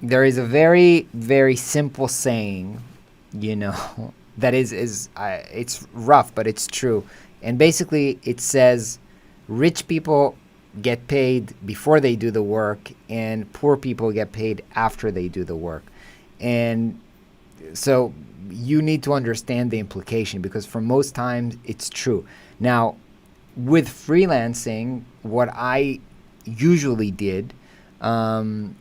There is a very, very simple saying, that it's rough, but it's true. And basically it says rich people get paid before they do the work and poor people get paid after they do the work. And so you need to understand the implication, because for most times it's true. Now, with freelancing, what I usually did, and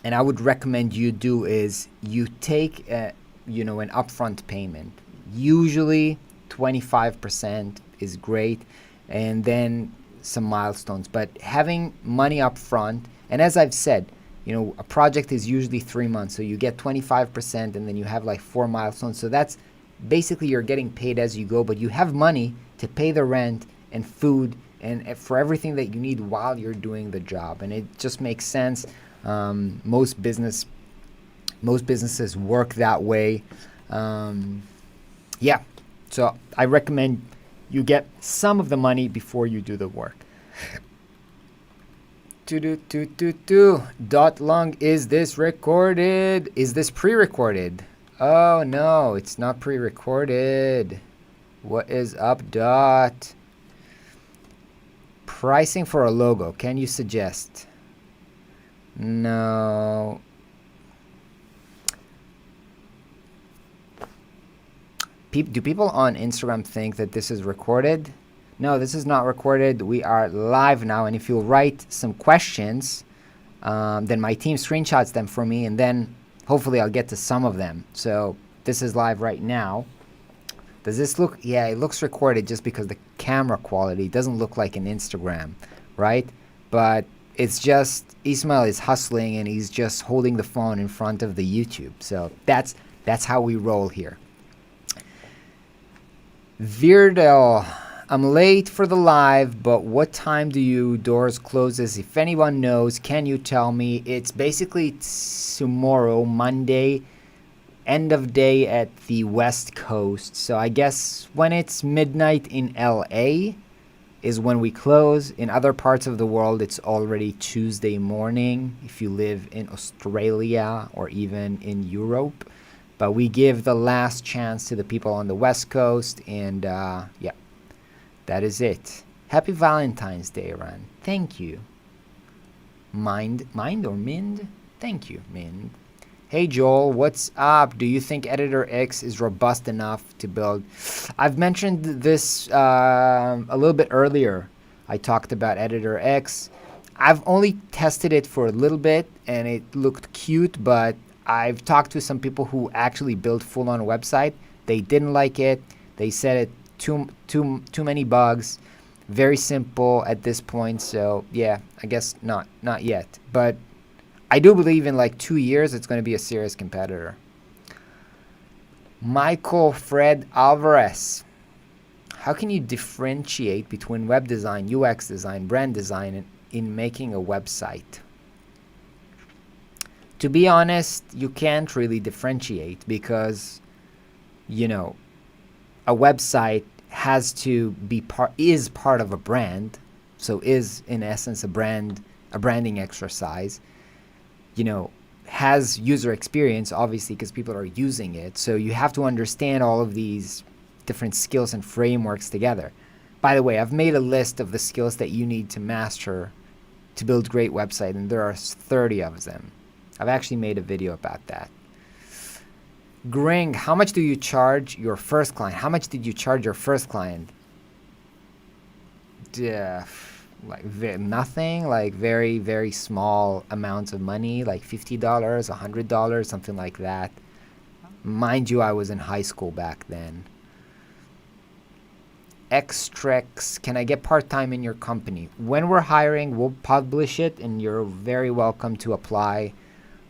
I would recommend you do, is you take an upfront payment. Usually 25% is great, and then some milestones. But having money up front, and as I've said, a project is usually 3 months, so you get 25% and then you have like 4 milestones. So that's basically, you're getting paid as you go, but you have money to pay the rent and food and for everything that you need while you're doing the job. And it just makes sense. Most businesses work that way. Yeah. So I recommend you get some of the money before you do the work. Lung, is this recorded? Is this pre-recorded? Oh no, it's not pre-recorded. What is up, Dot? Pricing for a logo, can you suggest? No. Do people on Instagram think that this is recorded? No, this is not recorded. We are live now, and if you'll write some questions, then my team screenshots them for me, and then hopefully I'll get to some of them. So this is live right now. Does this look? Yeah, it looks recorded just because the camera quality doesn't look like an Instagram, right? But it's just Ismail is hustling, and he's just holding the phone in front of the YouTube. So that's how we roll here. Virdel, I'm late for the live, but what time do you doors closes? If anyone knows, can you tell me? It's basically tomorrow, Monday, end of day at the West Coast. So I guess when it's midnight in LA is when we close. In other parts of the world, it's already Tuesday morning if you live in Australia or even in Europe. But we give the last chance to the people on the West Coast, and yeah, that is it. Happy Valentine's Day, Ran. Thank you. Mind or Mind? Thank you, Mind. Hey Joel, what's up? Do you think Editor X is robust enough to build? I've mentioned this a little bit earlier. I talked about Editor X. I've only tested it for a little bit, and it looked cute, but I've talked to some people who actually built full-on website. They didn't like it. They said it too many bugs. Very simple at this point. So yeah, I guess not yet. But I do believe in like 2 years it's going to be a serious competitor. Michael Fred Alvarez. How can you differentiate between web design, UX design, brand design in making a website? To be honest, you can't really differentiate because, a website has to be is part of a brand, so is in essence a branding exercise. Has user experience, obviously, because people are using it. So you have to understand all of these different skills and frameworks together. By the way, I've made a list of the skills that you need to master to build a great website, and there are 30 of them. I've actually made a video about that. Gring, how much do you charge your first client? How much did you charge your first client? Like nothing, like very, very small amounts of money, like $50, $100, something like that. Mind you, I was in high school back then. Xtrex, can I get part-time in your company? When we're hiring, we'll publish it, and you're very welcome to apply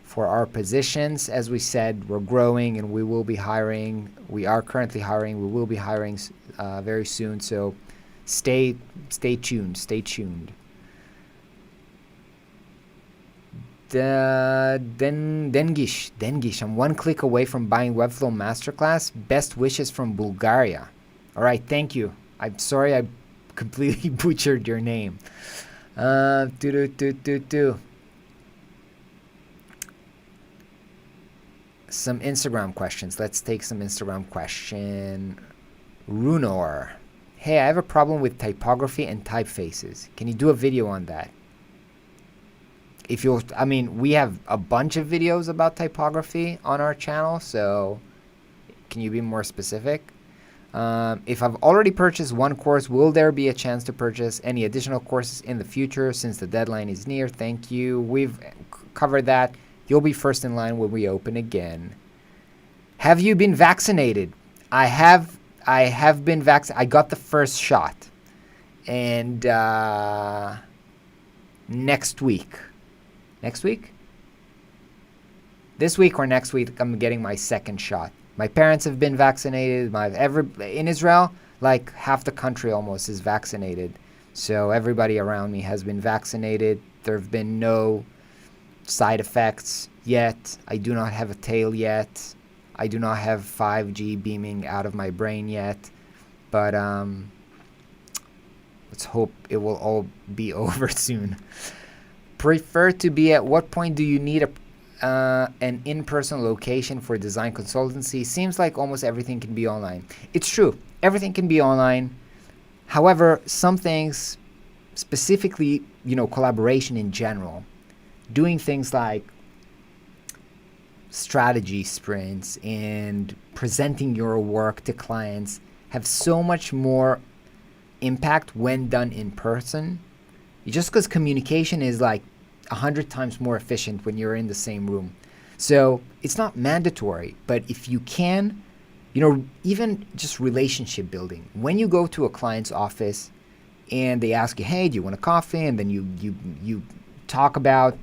for our positions. As we said, we're growing and we will be hiring. We are currently hiring. We will be hiring very soon. So stay tuned. Stay tuned. Dengish, I'm one click away from buying Webflow Masterclass. Best wishes from Bulgaria. All right, thank you. I'm sorry I completely butchered your name. Some Instagram questions. Let's take some Instagram question. Runor. Hey, I have a problem with typography and typefaces. Can you do a video on that? We have a bunch of videos about typography on our channel, so can you be more specific? If I've already purchased one course, will there be a chance to purchase any additional courses in the future since the deadline is near? Thank you. We've covered that. You'll be first in line when we open again. Have you been vaccinated? I have been vaccinated. I got the first shot. And next week. Next week? This week or next week, I'm getting my second shot. My parents have been vaccinated. In Israel, like half the country almost is vaccinated. So everybody around me has been vaccinated. There have been no side effects yet. I do not have a tail yet. I do not have 5G beaming out of my brain yet. But let's hope it will all be over soon. Prefer to be at what point do you need an in-person location for design consultancy? Seems like almost everything can be online. It's true. Everything can be online. However, some things, specifically, collaboration in general, doing things like strategy sprints and presenting your work to clients have so much more impact when done in person. Just because communication is like 100 times more efficient when you're in the same room. So it's not mandatory, but if you can, even just relationship building. When you go to a client's office and they ask you, hey, do you want a coffee? And then you talk about,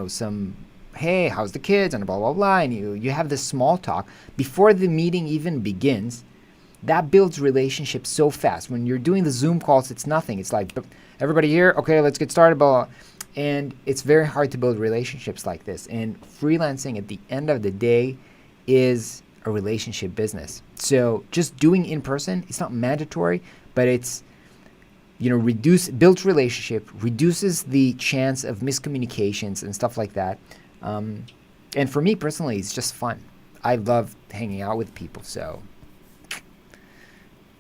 some, hey, how's the kids? And blah, blah, blah. And you have this small talk before the meeting even begins. That builds relationships so fast. When you're doing the Zoom calls, it's nothing. It's like, everybody here? Okay, let's get started. Blah, blah. And it's very hard to build relationships like this. And freelancing at the end of the day is a relationship business. So just doing in person, it's not mandatory, but it's, builds relationship, reduces the chance of miscommunications and stuff like that. And for me personally, it's just fun. I love hanging out with people. So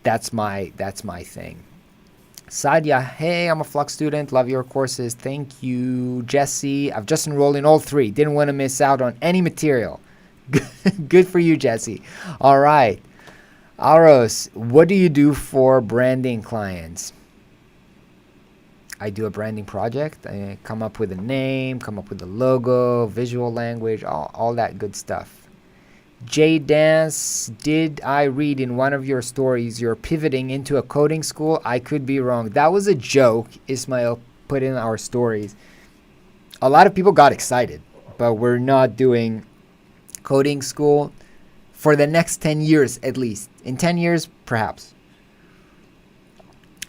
that's my thing. Sadia, hey, I'm a Flux student. Love your courses. Thank you. Jesse, I've just enrolled in all 3. Didn't want to miss out on any material. Good for you, Jesse. All right. Aros, what do you do for branding clients? I do a branding project. I come up with a name, come up with a logo, visual language, all that good stuff. J Dance, did I read in one of your stories you're pivoting into a coding school? I could be wrong. That was a joke Ismail put in our stories. A lot of people got excited, but we're not doing coding school for the next 10 years at least. In 10 years, perhaps.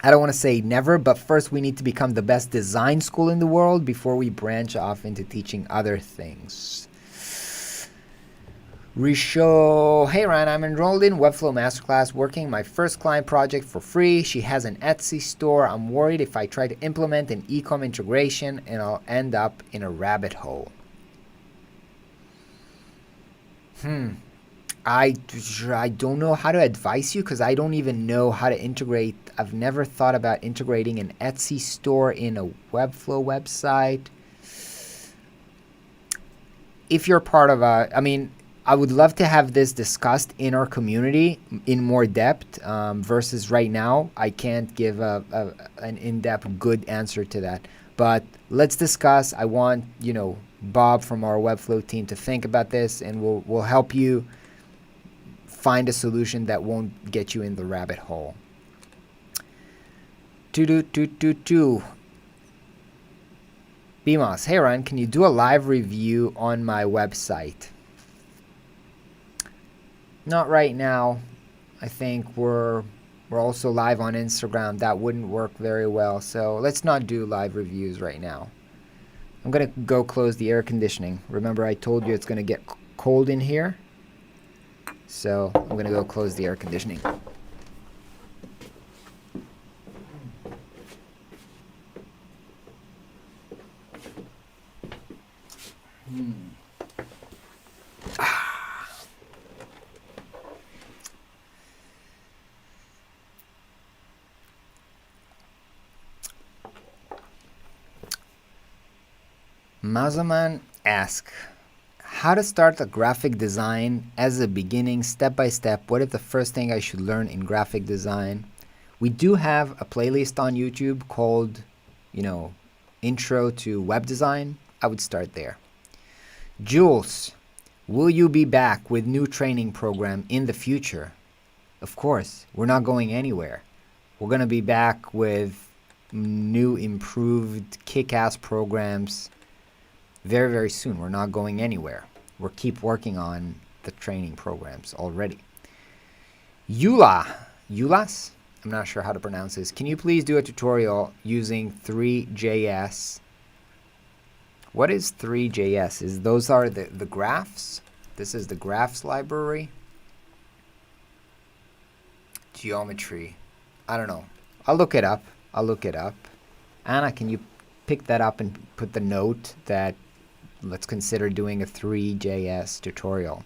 I don't want to say never, but first we need to become the best design school in the world before we branch off into teaching other things. Risho, hey Ryan, I'm enrolled in Webflow Masterclass, working my first client project for free. She has an Etsy store. I'm worried if I try to implement an e-com integration and I'll end up in a rabbit hole. I don't know how to advise you because I don't even know how to integrate. I've never thought about integrating an Etsy store in a Webflow website. if you're part of I would love to have this discussed in our community in more depth versus right now. I can't give an in-depth good answer to that. But let's discuss. I want, Bob from our Webflow team to think about this, and we'll help you find a solution that won't get you in the rabbit hole. BMOS, hey Ryan, can you do a live review on my website? Not right now. I think we're also live on Instagram. That wouldn't work very well. So let's not do live reviews right now. I'm going to go close the air conditioning. Remember I told you it's going to get cold in here. So I'm going to go close the air conditioning. Mazaman asks, how to start a graphic design as a beginning, step by step. What is the first thing I should learn in graphic design? We do have a playlist on YouTube called, Intro to Web Design. I would start there. Jules, will you be back with new training program in the future? Of course, we're not going anywhere. We're going to be back with new, improved, kick-ass programs very, very soon. We're not going anywhere. We'll keep working on the training programs already. Yulas? I'm not sure how to pronounce this. Can you please do a tutorial using Three.js? What is Three.js? Those are the graphs? This is the graphs library. Geometry. I don't know. I'll look it up. Anna, can you pick that up and put the note that let's consider doing a Three.js tutorial.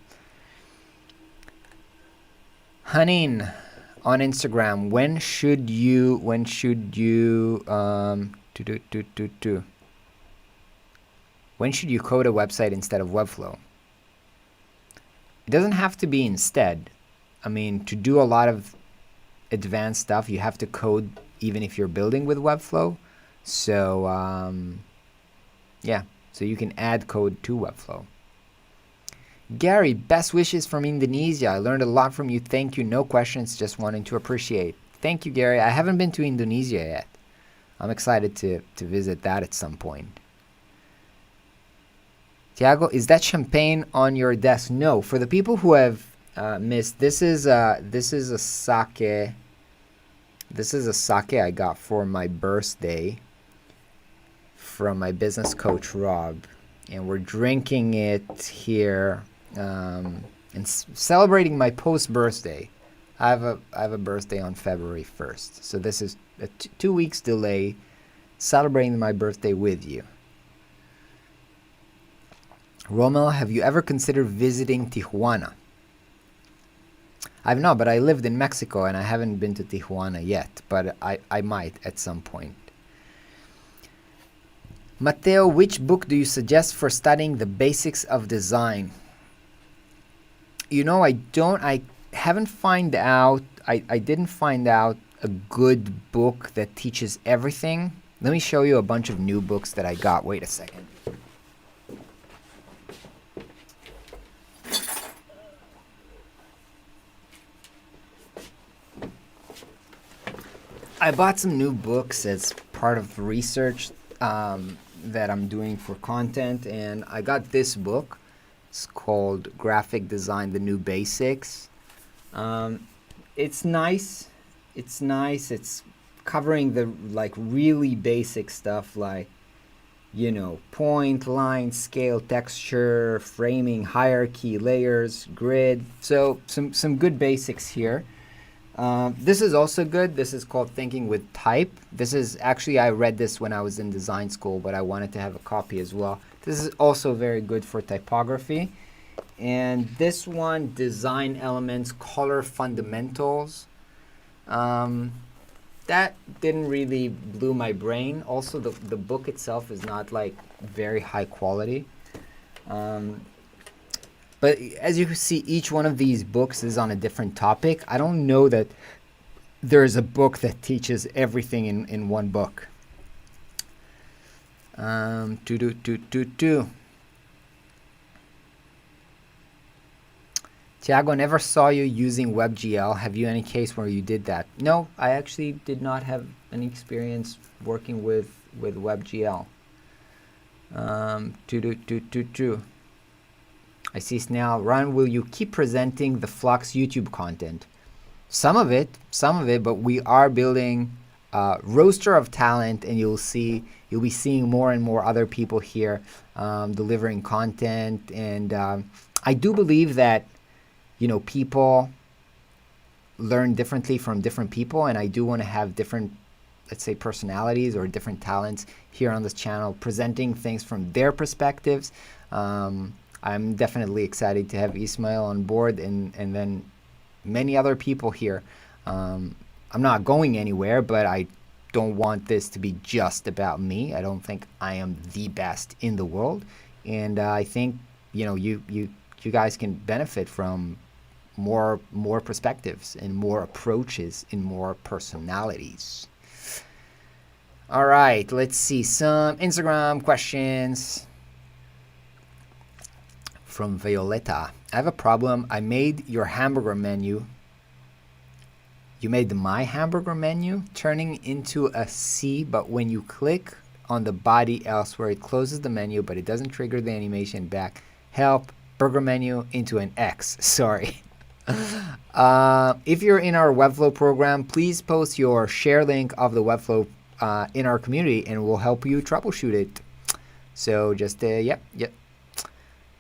Hanin on Instagram, when should you code a website instead of Webflow? It doesn't have to be instead. To do a lot of advanced stuff, you have to code even if you're building with Webflow. So, yeah. So you can add code to Webflow. Gary, best wishes from Indonesia. I learned a lot from you. Thank you. No questions, just wanting to appreciate. Thank you, Gary. I haven't been to Indonesia yet. I'm excited to visit that at some point. Tiago, is that champagne on your desk? No. For the people who have missed, this is a sake. This is a sake I got for my birthday from my business coach Rob, and we're drinking it here and celebrating my post-birthday. I have a birthday on February 1st, so this is a 2 weeks delay, celebrating my birthday with you. Rommel, have you ever considered visiting Tijuana? I've not, but I lived in Mexico and I haven't been to Tijuana yet, but I might at some point. Mateo, which book do you suggest for studying the basics of design? I didn't find out a good book that teaches everything. Let me show you a bunch of new books that I got. Wait a second. I bought some new books as part of research that I'm doing for content, and I got this book. It's called Graphic Design, The New Basics. It's nice. It's covering the really basic stuff like, point, line, scale, texture, framing, hierarchy, layers, grid. So some good basics here. This is also good. This is called Thinking with Type. This is actually, I read this when I was in design school, but I wanted to have a copy as well. This is also very good for typography. And this one, Design Elements, Color Fundamentals. That didn't really blew my brain. Also, the book itself is not very high quality. But as you see, each one of these books is on a different topic. I don't know that there's a book that teaches everything in one book. Tiago, never saw you using WebGL. Have you any case where you did that? No, I actually did not have any experience working with WebGL. I see Snail. Ron, will you keep presenting the Flux YouTube content? Some of it, but we are building a roster of talent, and you'll be seeing more and more other people here delivering content. And I do believe that, people learn differently from different people, and I do want to have different, let's say, personalities or different talents here on this channel presenting things from their perspectives. I'm definitely excited to have Ismail on board and then many other people here. I'm not going anywhere, but I don't want this to be just about me. I don't think I am the best in the world, and I think you guys can benefit from more perspectives and more approaches and more personalities. All right, let's see some Instagram questions from Violetta. I have a problem. I made your hamburger menu. You made my hamburger menu turning into a C, but when you click on the body elsewhere, it closes the menu, but it doesn't trigger the animation back. Help, burger menu into an X. Sorry. If you're in our Webflow program, please post your share link of the Webflow in our community, and we'll help you troubleshoot it. So just, yep.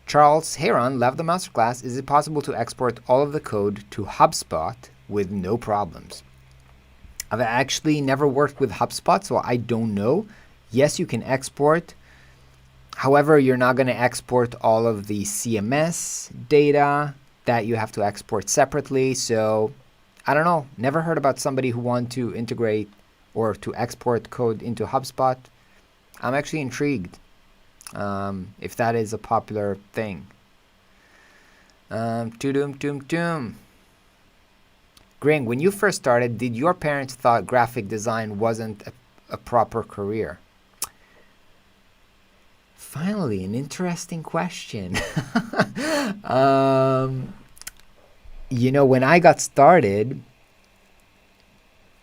Charles Heron left the masterclass. Is it possible to export all of the code to Hubspot with no problems? I've actually never worked with Hubspot, so I don't know. Yes, you can export. However, you're not going to export all of the CMS data that you have to export separately. So I don't know. Never heard about somebody who want to integrate or to export code into Hubspot. I'm actually intrigued. If that is a popular thing. Gring, when you first started, did your parents thought graphic design wasn't a proper career? Finally, an interesting question. When I got started,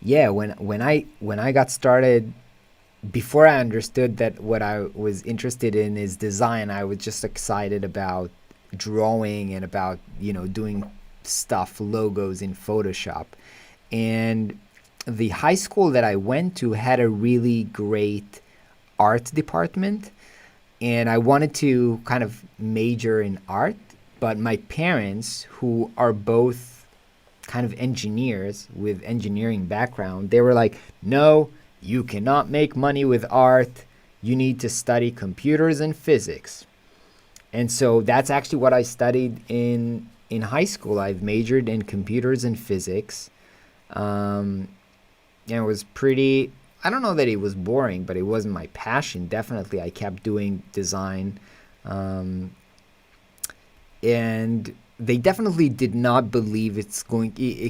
when I got started, before I understood that what I was interested in is design, I was just excited about drawing and about, doing stuff, logos in Photoshop. And the high school that I went to had a really great art department, and I wanted to kind of major in art, but my parents, who are both kind of engineers with engineering background, they were like, no, you cannot make money with art. You need to study computers and physics. And so that's actually what I studied in high school. I've majored in computers and physics. And it was pretty, I don't know that it was boring, but it wasn't my passion. Definitely, I kept doing design. And they definitely did not believe it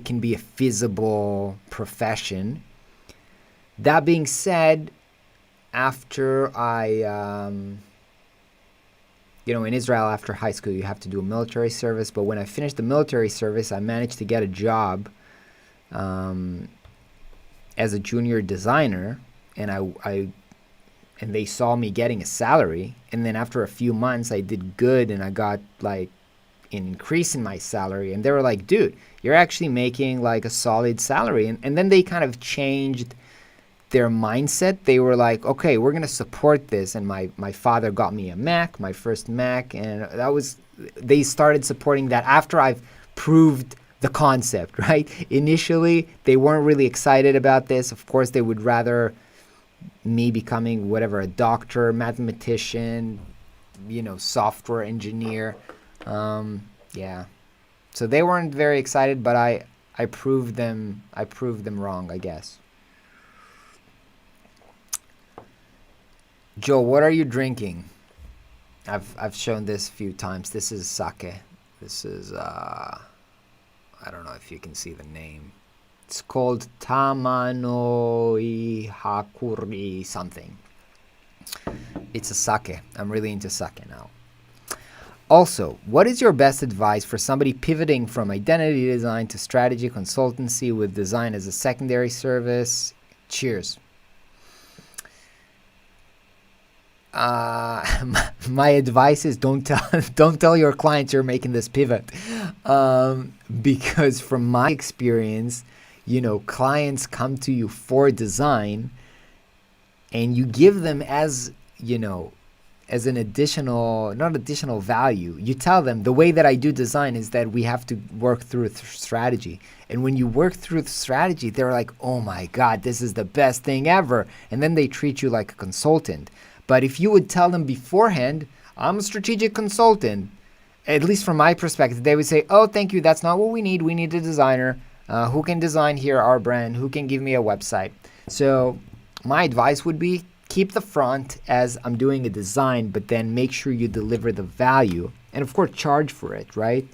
can be a feasible profession. That being said, after in Israel, after high school, you have to do a military service. But when I finished the military service, I managed to get a job as a junior designer, and and they saw me getting a salary. And then after a few months, I did good, and I got like an increase in my salary. And they were like, dude, you're actually making like a solid salary. And then they kind of changed their mindset. They were like, okay, we're going to support this. And my father got me a Mac, my first Mac. And they started supporting that after I've proved the concept, right? Initially, they weren't really excited about this. Of course, they would rather me becoming a doctor, mathematician, software engineer. Yeah. So they weren't very excited, but I proved them wrong, I guess. Joe, what are you drinking? I've shown this a few times. This is sake. This is, I don't know if you can see the name. It's called Tamanoi Hakuri something. It's a sake. I'm really into sake now. Also, what is your best advice for somebody pivoting from identity design to strategy consultancy with design as a secondary service? Cheers. My advice is don't tell your clients you're making this pivot, because from my experience, clients come to you for design, and you give them as an not additional value. You tell them the way that I do design is that we have to work through strategy. And when you work through the strategy, they're like, oh my God, this is the best thing ever. And then they treat you like a consultant. But if you would tell them beforehand, I'm a strategic consultant, at least from my perspective, they would say, oh, thank you, that's not what we need. We need a designer who can design here our brand, who can give me a website. So my advice would be keep the front as I'm doing a design, but then make sure you deliver the value. And of course, charge for it, right?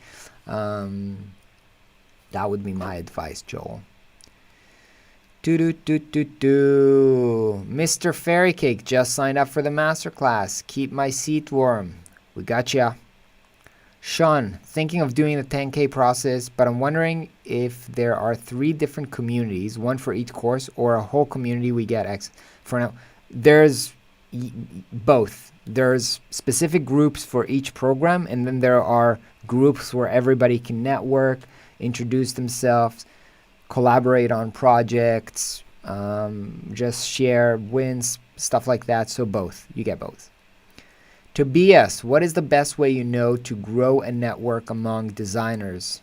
That would be my advice, Joel. Mr. Fairy Cake just signed up for the masterclass. Keep my seat warm. We got ya. Sean, thinking of doing the 10K process, but I'm wondering if there are 3 different communities, one for each course, or a whole community we get X. For now, there's both. There's specific groups for each program, and then there are groups where everybody can network, introduce themselves, collaborate on projects, just share wins, stuff like that. So both. You get both. Tobias, what is the best way to grow a network among designers?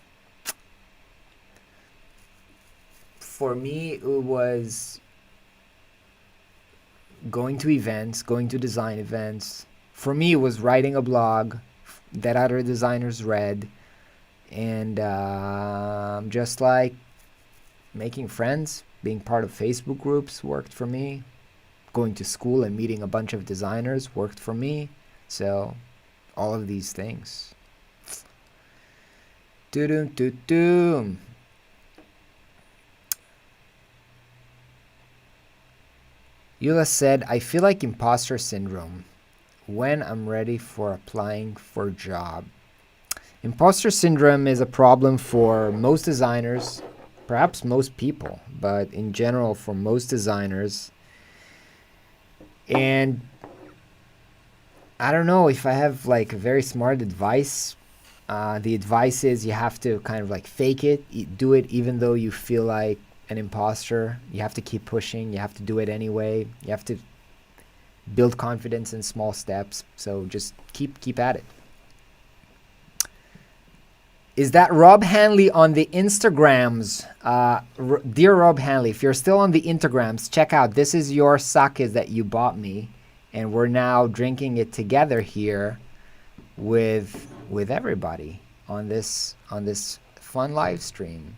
For me, it was going to events, going to design events. For me, it was writing a blog that other designers read, and just like making friends, being part of Facebook groups worked for me. Going to school and meeting a bunch of designers worked for me. So, all of these things. Eula said, I feel like imposter syndrome when I'm ready for applying for a job. Imposter syndrome is a problem for most designers, perhaps most people, but in general for most designers. And I don't know if I have like very smart advice. The advice is you have to kind of like fake it, do it even though you feel like an imposter. You have to keep pushing. You have to do it anyway. You have to build confidence in small steps. So just keep at it. Is that Rob Hanley on the Instagrams? Dear Rob Hanley, if you're still on the Instagrams, check out. This is your sake that you bought me, and we're now drinking it together here with everybody on this fun live stream.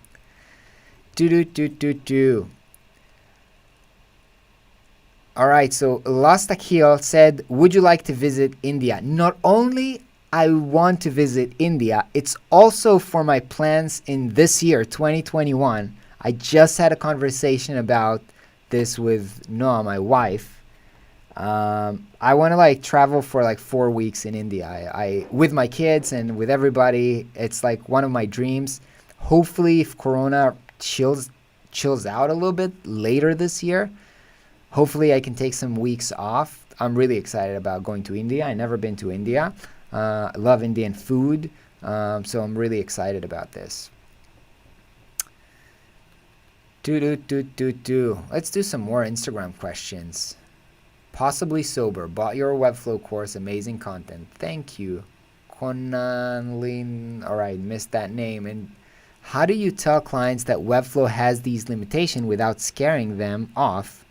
All right, so Last Akhil said, would you like to visit India? Not only I want to visit India, it's also for my plans in this year, 2021. I just had a conversation about this with Noah, my wife. I want to like travel for like 4 weeks in India. I with my kids and with everybody. It's like one of my dreams. Hopefully, if Corona chills out a little bit later this year, hopefully I can take some weeks off. I'm really excited about going to India. I've never been to India. I love Indian food, so I'm really excited about this. Let's do some more Instagram questions. Possibly sober. Bought your Webflow course. Amazing content. Thank you. Konanlin. All right, missed that name. And how do you tell clients that Webflow has these limitations without scaring them off?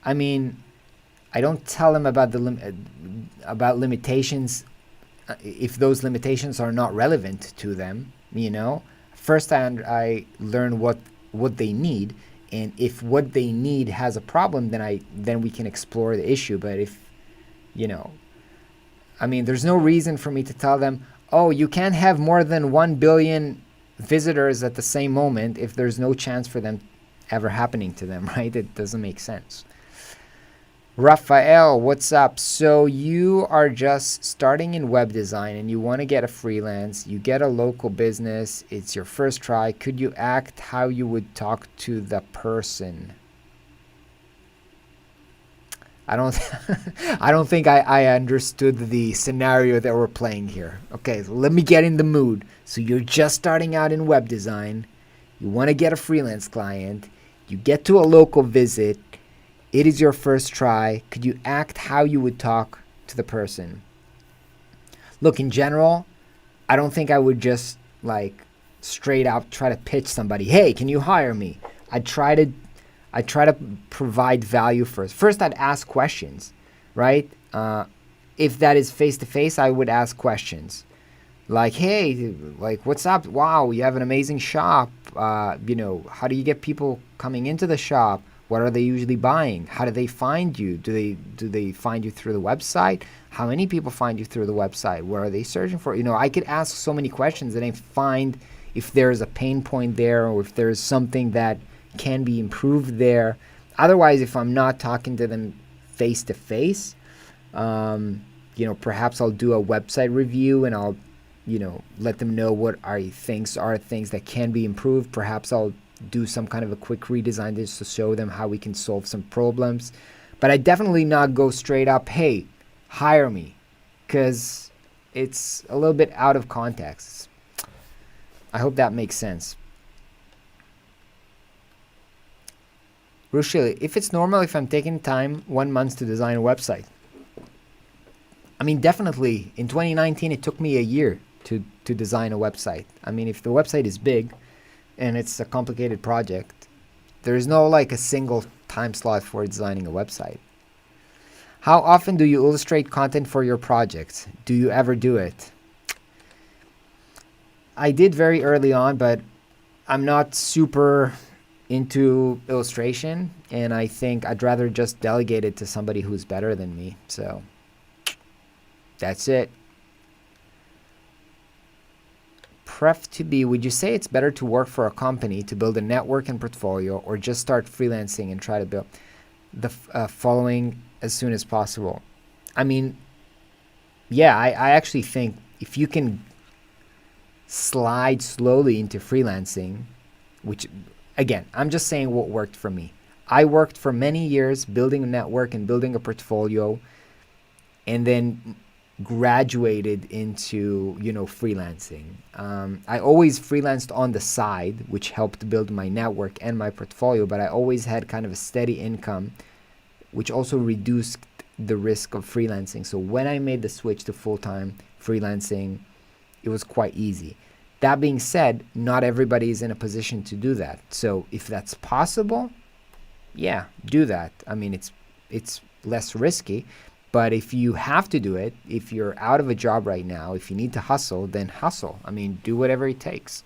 I mean, I don't tell them about about limitations if those limitations are not relevant to them. First I learn what they need, and if what they need has a problem, then we can explore the issue. But if there's no reason for me to tell them, oh, you can't have more than 1 billion visitors at the same moment if there's no chance for them ever happening to them, right? It doesn't make sense. Raphael, what's up? So you are just starting in web design and you want to get a freelance, you get a local business, it's your first try. Could you act how you would talk to the person? I don't I don't think I understood the scenario that we're playing here. Okay, so let me get in the mood. So you're just starting out in web design. You want to get a freelance client. You get to a local visit. It is your first try. Could you act how you would talk to the person? Look, in general, I don't think I would just like straight out try to pitch somebody, hey, can you hire me? I try to provide value first. First, I'd ask questions, right? If that is face-to-face, I would ask questions. Like, hey, like, what's up? Wow, you have an amazing shop. How do you get people coming into the shop? What are they usually buying? How do they find you? Do they find you through the website? How many people find you through the website? What are they searching for? I could ask so many questions and I find if there's a pain point there or if there's something that can be improved there. Otherwise, if I'm not talking to them face to face, perhaps I'll do a website review and I'll, let them know what are things that can be improved. Perhaps I'll do some kind of a quick redesign just to show them how we can solve some problems. But I definitely not go straight up, hey, hire me, because it's a little bit out of context. I hope that makes sense. Rochelle, if it's normal if I'm taking time 1 month to design a website. I mean, definitely in 2019 it took me a year to design a website. I mean, if the website is big and it's a complicated project, there is no like a single time slot for designing a website. How often do you illustrate content for your projects? Do you ever do it? I did very early on, but I'm not super into illustration, and I think I'd rather just delegate it to somebody who's better than me. So that's it. Pref to be, would you say it's better to work for a company to build a network and portfolio, or just start freelancing and try to build the following as soon as possible? I mean, yeah, I actually think if you can slide slowly into freelancing, which again, I'm just saying what worked for me. I worked for many years building a network and building a portfolio, and then graduated into, freelancing. I always freelanced on the side, which helped build my network and my portfolio, but I always had kind of a steady income, which also reduced the risk of freelancing. So when I made the switch to full-time freelancing, it was quite easy. That being said, not everybody is in a position to do that. So if that's possible, yeah, do that. I mean, it's less risky, but if you have to do it, if you're out of a job right now, if you need to hustle, then hustle. I mean, do whatever it takes.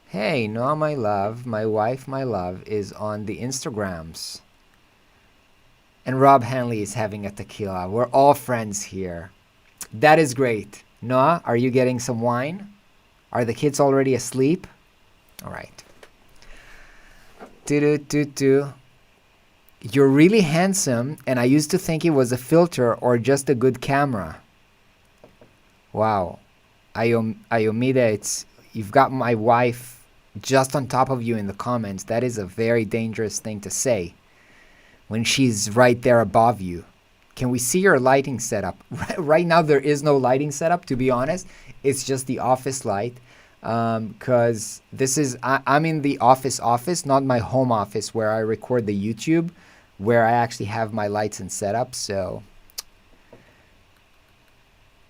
Hey, Noah, my love, my wife, my love, is on the Instagrams. And Rob Hanley is having a tequila. We're all friends here. That is great. Noah, are you getting some wine? Are the kids already asleep? All right. You're really handsome, and I used to think it was a filter or just a good camera. Wow. Ayomida, you've got my wife just on top of you in the comments. That is a very dangerous thing to say when she's right there above you. Can we see your lighting setup? Right now there is no lighting setup, to be honest. It's just the office light. Because I'm in the office, not my home office where I record the YouTube, where I actually have my lights and setup. So,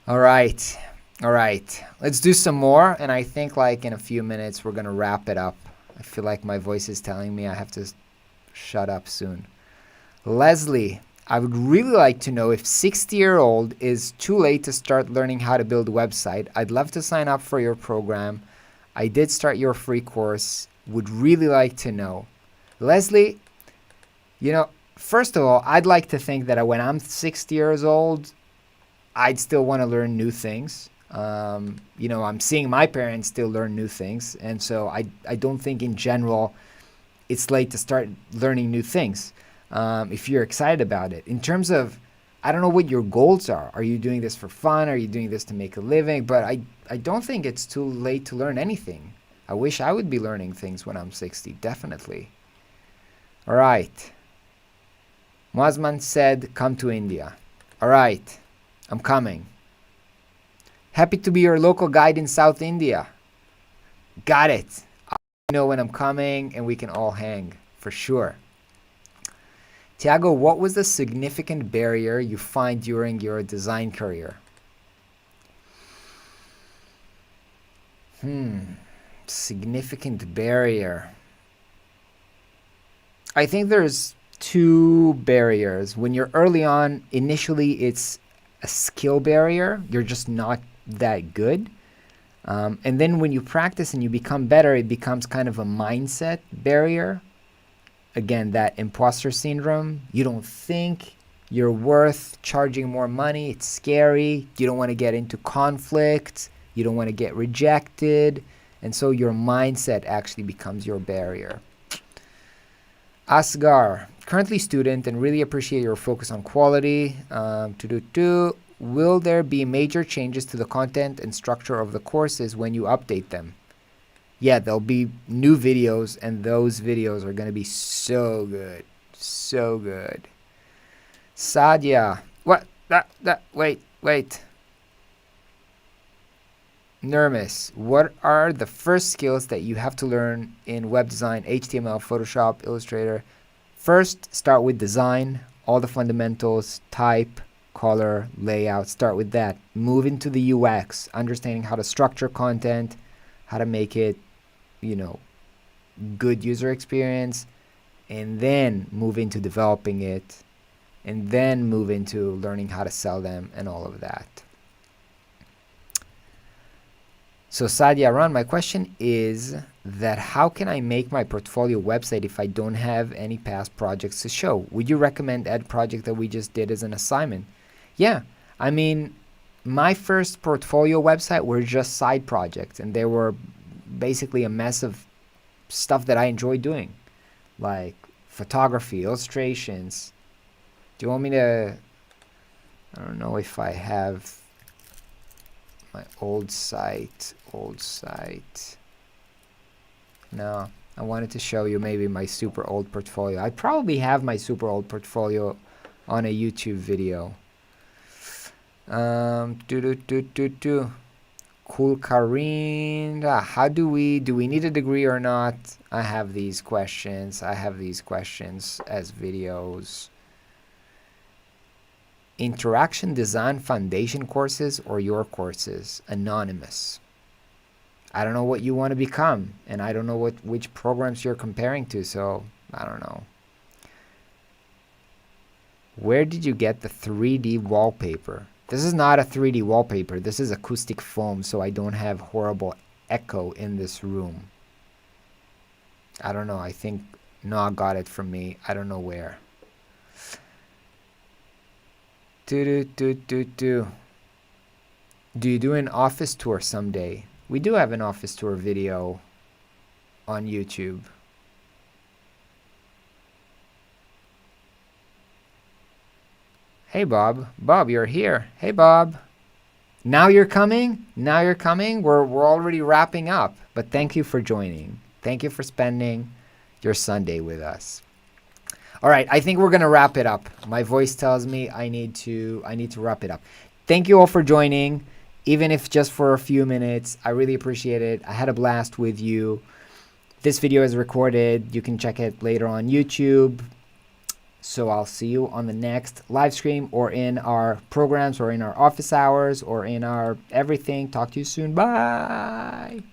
all right, let's do some more. And I think like in a few minutes, we're going to wrap it up. I feel like my voice is telling me I have to shut up soon. Leslie, I would really like to know if 60-year-old is too late to start learning how to build a website. I'd love to sign up for your program. I did start your free course. Would really like to know. Leslie, first of all, I'd like to think that when I'm 60 years old, I'd still want to learn new things. I'm seeing my parents still learn new things. And so I don't think in general it's late to start learning new things if you're excited about it. In terms of, I don't know what your goals are. Are you doing this for fun? Are you doing this to make a living? But I don't think it's too late to learn anything. I wish I would be learning things when I'm 60, definitely. All right. Mazman said, come to India. All right, I'm coming. Happy to be your local guide in South India. Got it. I know when I'm coming and we can all hang, for sure. Tiago, what was the significant barrier you find during your design career? Significant barrier. I think there's two barriers. When you're early on, initially it's a skill barrier. You're just not that good. And then when you practice and you become better, it becomes kind of a mindset barrier. Again, that imposter syndrome. You don't think you're worth charging more money. It's scary. You don't want to get into conflict. You don't want to get rejected. And so your mindset actually becomes your barrier. Asgar, currently student and really appreciate your focus on quality. Will there be major changes to the content and structure of the courses when you update them? Yeah, there'll be new videos, and those videos are going to be so good. So good. Sadia. What? Wait. Nermis, what are the first skills that you have to learn in web design, HTML, Photoshop, Illustrator? First, start with design, all the fundamentals, type, color, layout. Start with that. Move into the UX, understanding how to structure content, how to make it, good user experience, and then move into developing it, and then move into learning how to sell them and all of that. So Sadia Ran, my question is that how can I make my portfolio website if I don't have any past projects to show? Would you recommend Ed project that we just did as an assignment? Yeah, I mean, my first portfolio website were just side projects, and they were basically a mess of stuff that I enjoy doing, like photography, illustrations. Do you want me to, I don't know if I have my old site. No, I wanted to show you maybe my super old portfolio. I probably have my super old portfolio on a YouTube video. Cool Karin. How do we need a degree or not? I have these questions as videos. Interaction design foundation courses or your courses? Anonymous. I don't know what you want to become, and I don't know which programs you're comparing to, so I don't know. Where did you get the 3D wallpaper? This is not a 3D wallpaper. This is acoustic foam, so I don't have horrible echo in this room. I don't know. I think Noah got it from me. I don't know where. Do you do an office tour someday? We do have an office tour video on YouTube. Hey, Bob. Bob, you're here. Hey, Bob. Now you're coming? We're already wrapping up. But thank you for joining. Thank you for spending your Sunday with us. All right, I think we're going to wrap it up. My voice tells me I need to wrap it up. Thank you all for joining, even if just for a few minutes. I really appreciate it. I had a blast with you. This video is recorded. You can check it later on YouTube. So I'll see you on the next live stream or in our programs or in our office hours or in our everything. Talk to you soon. Bye.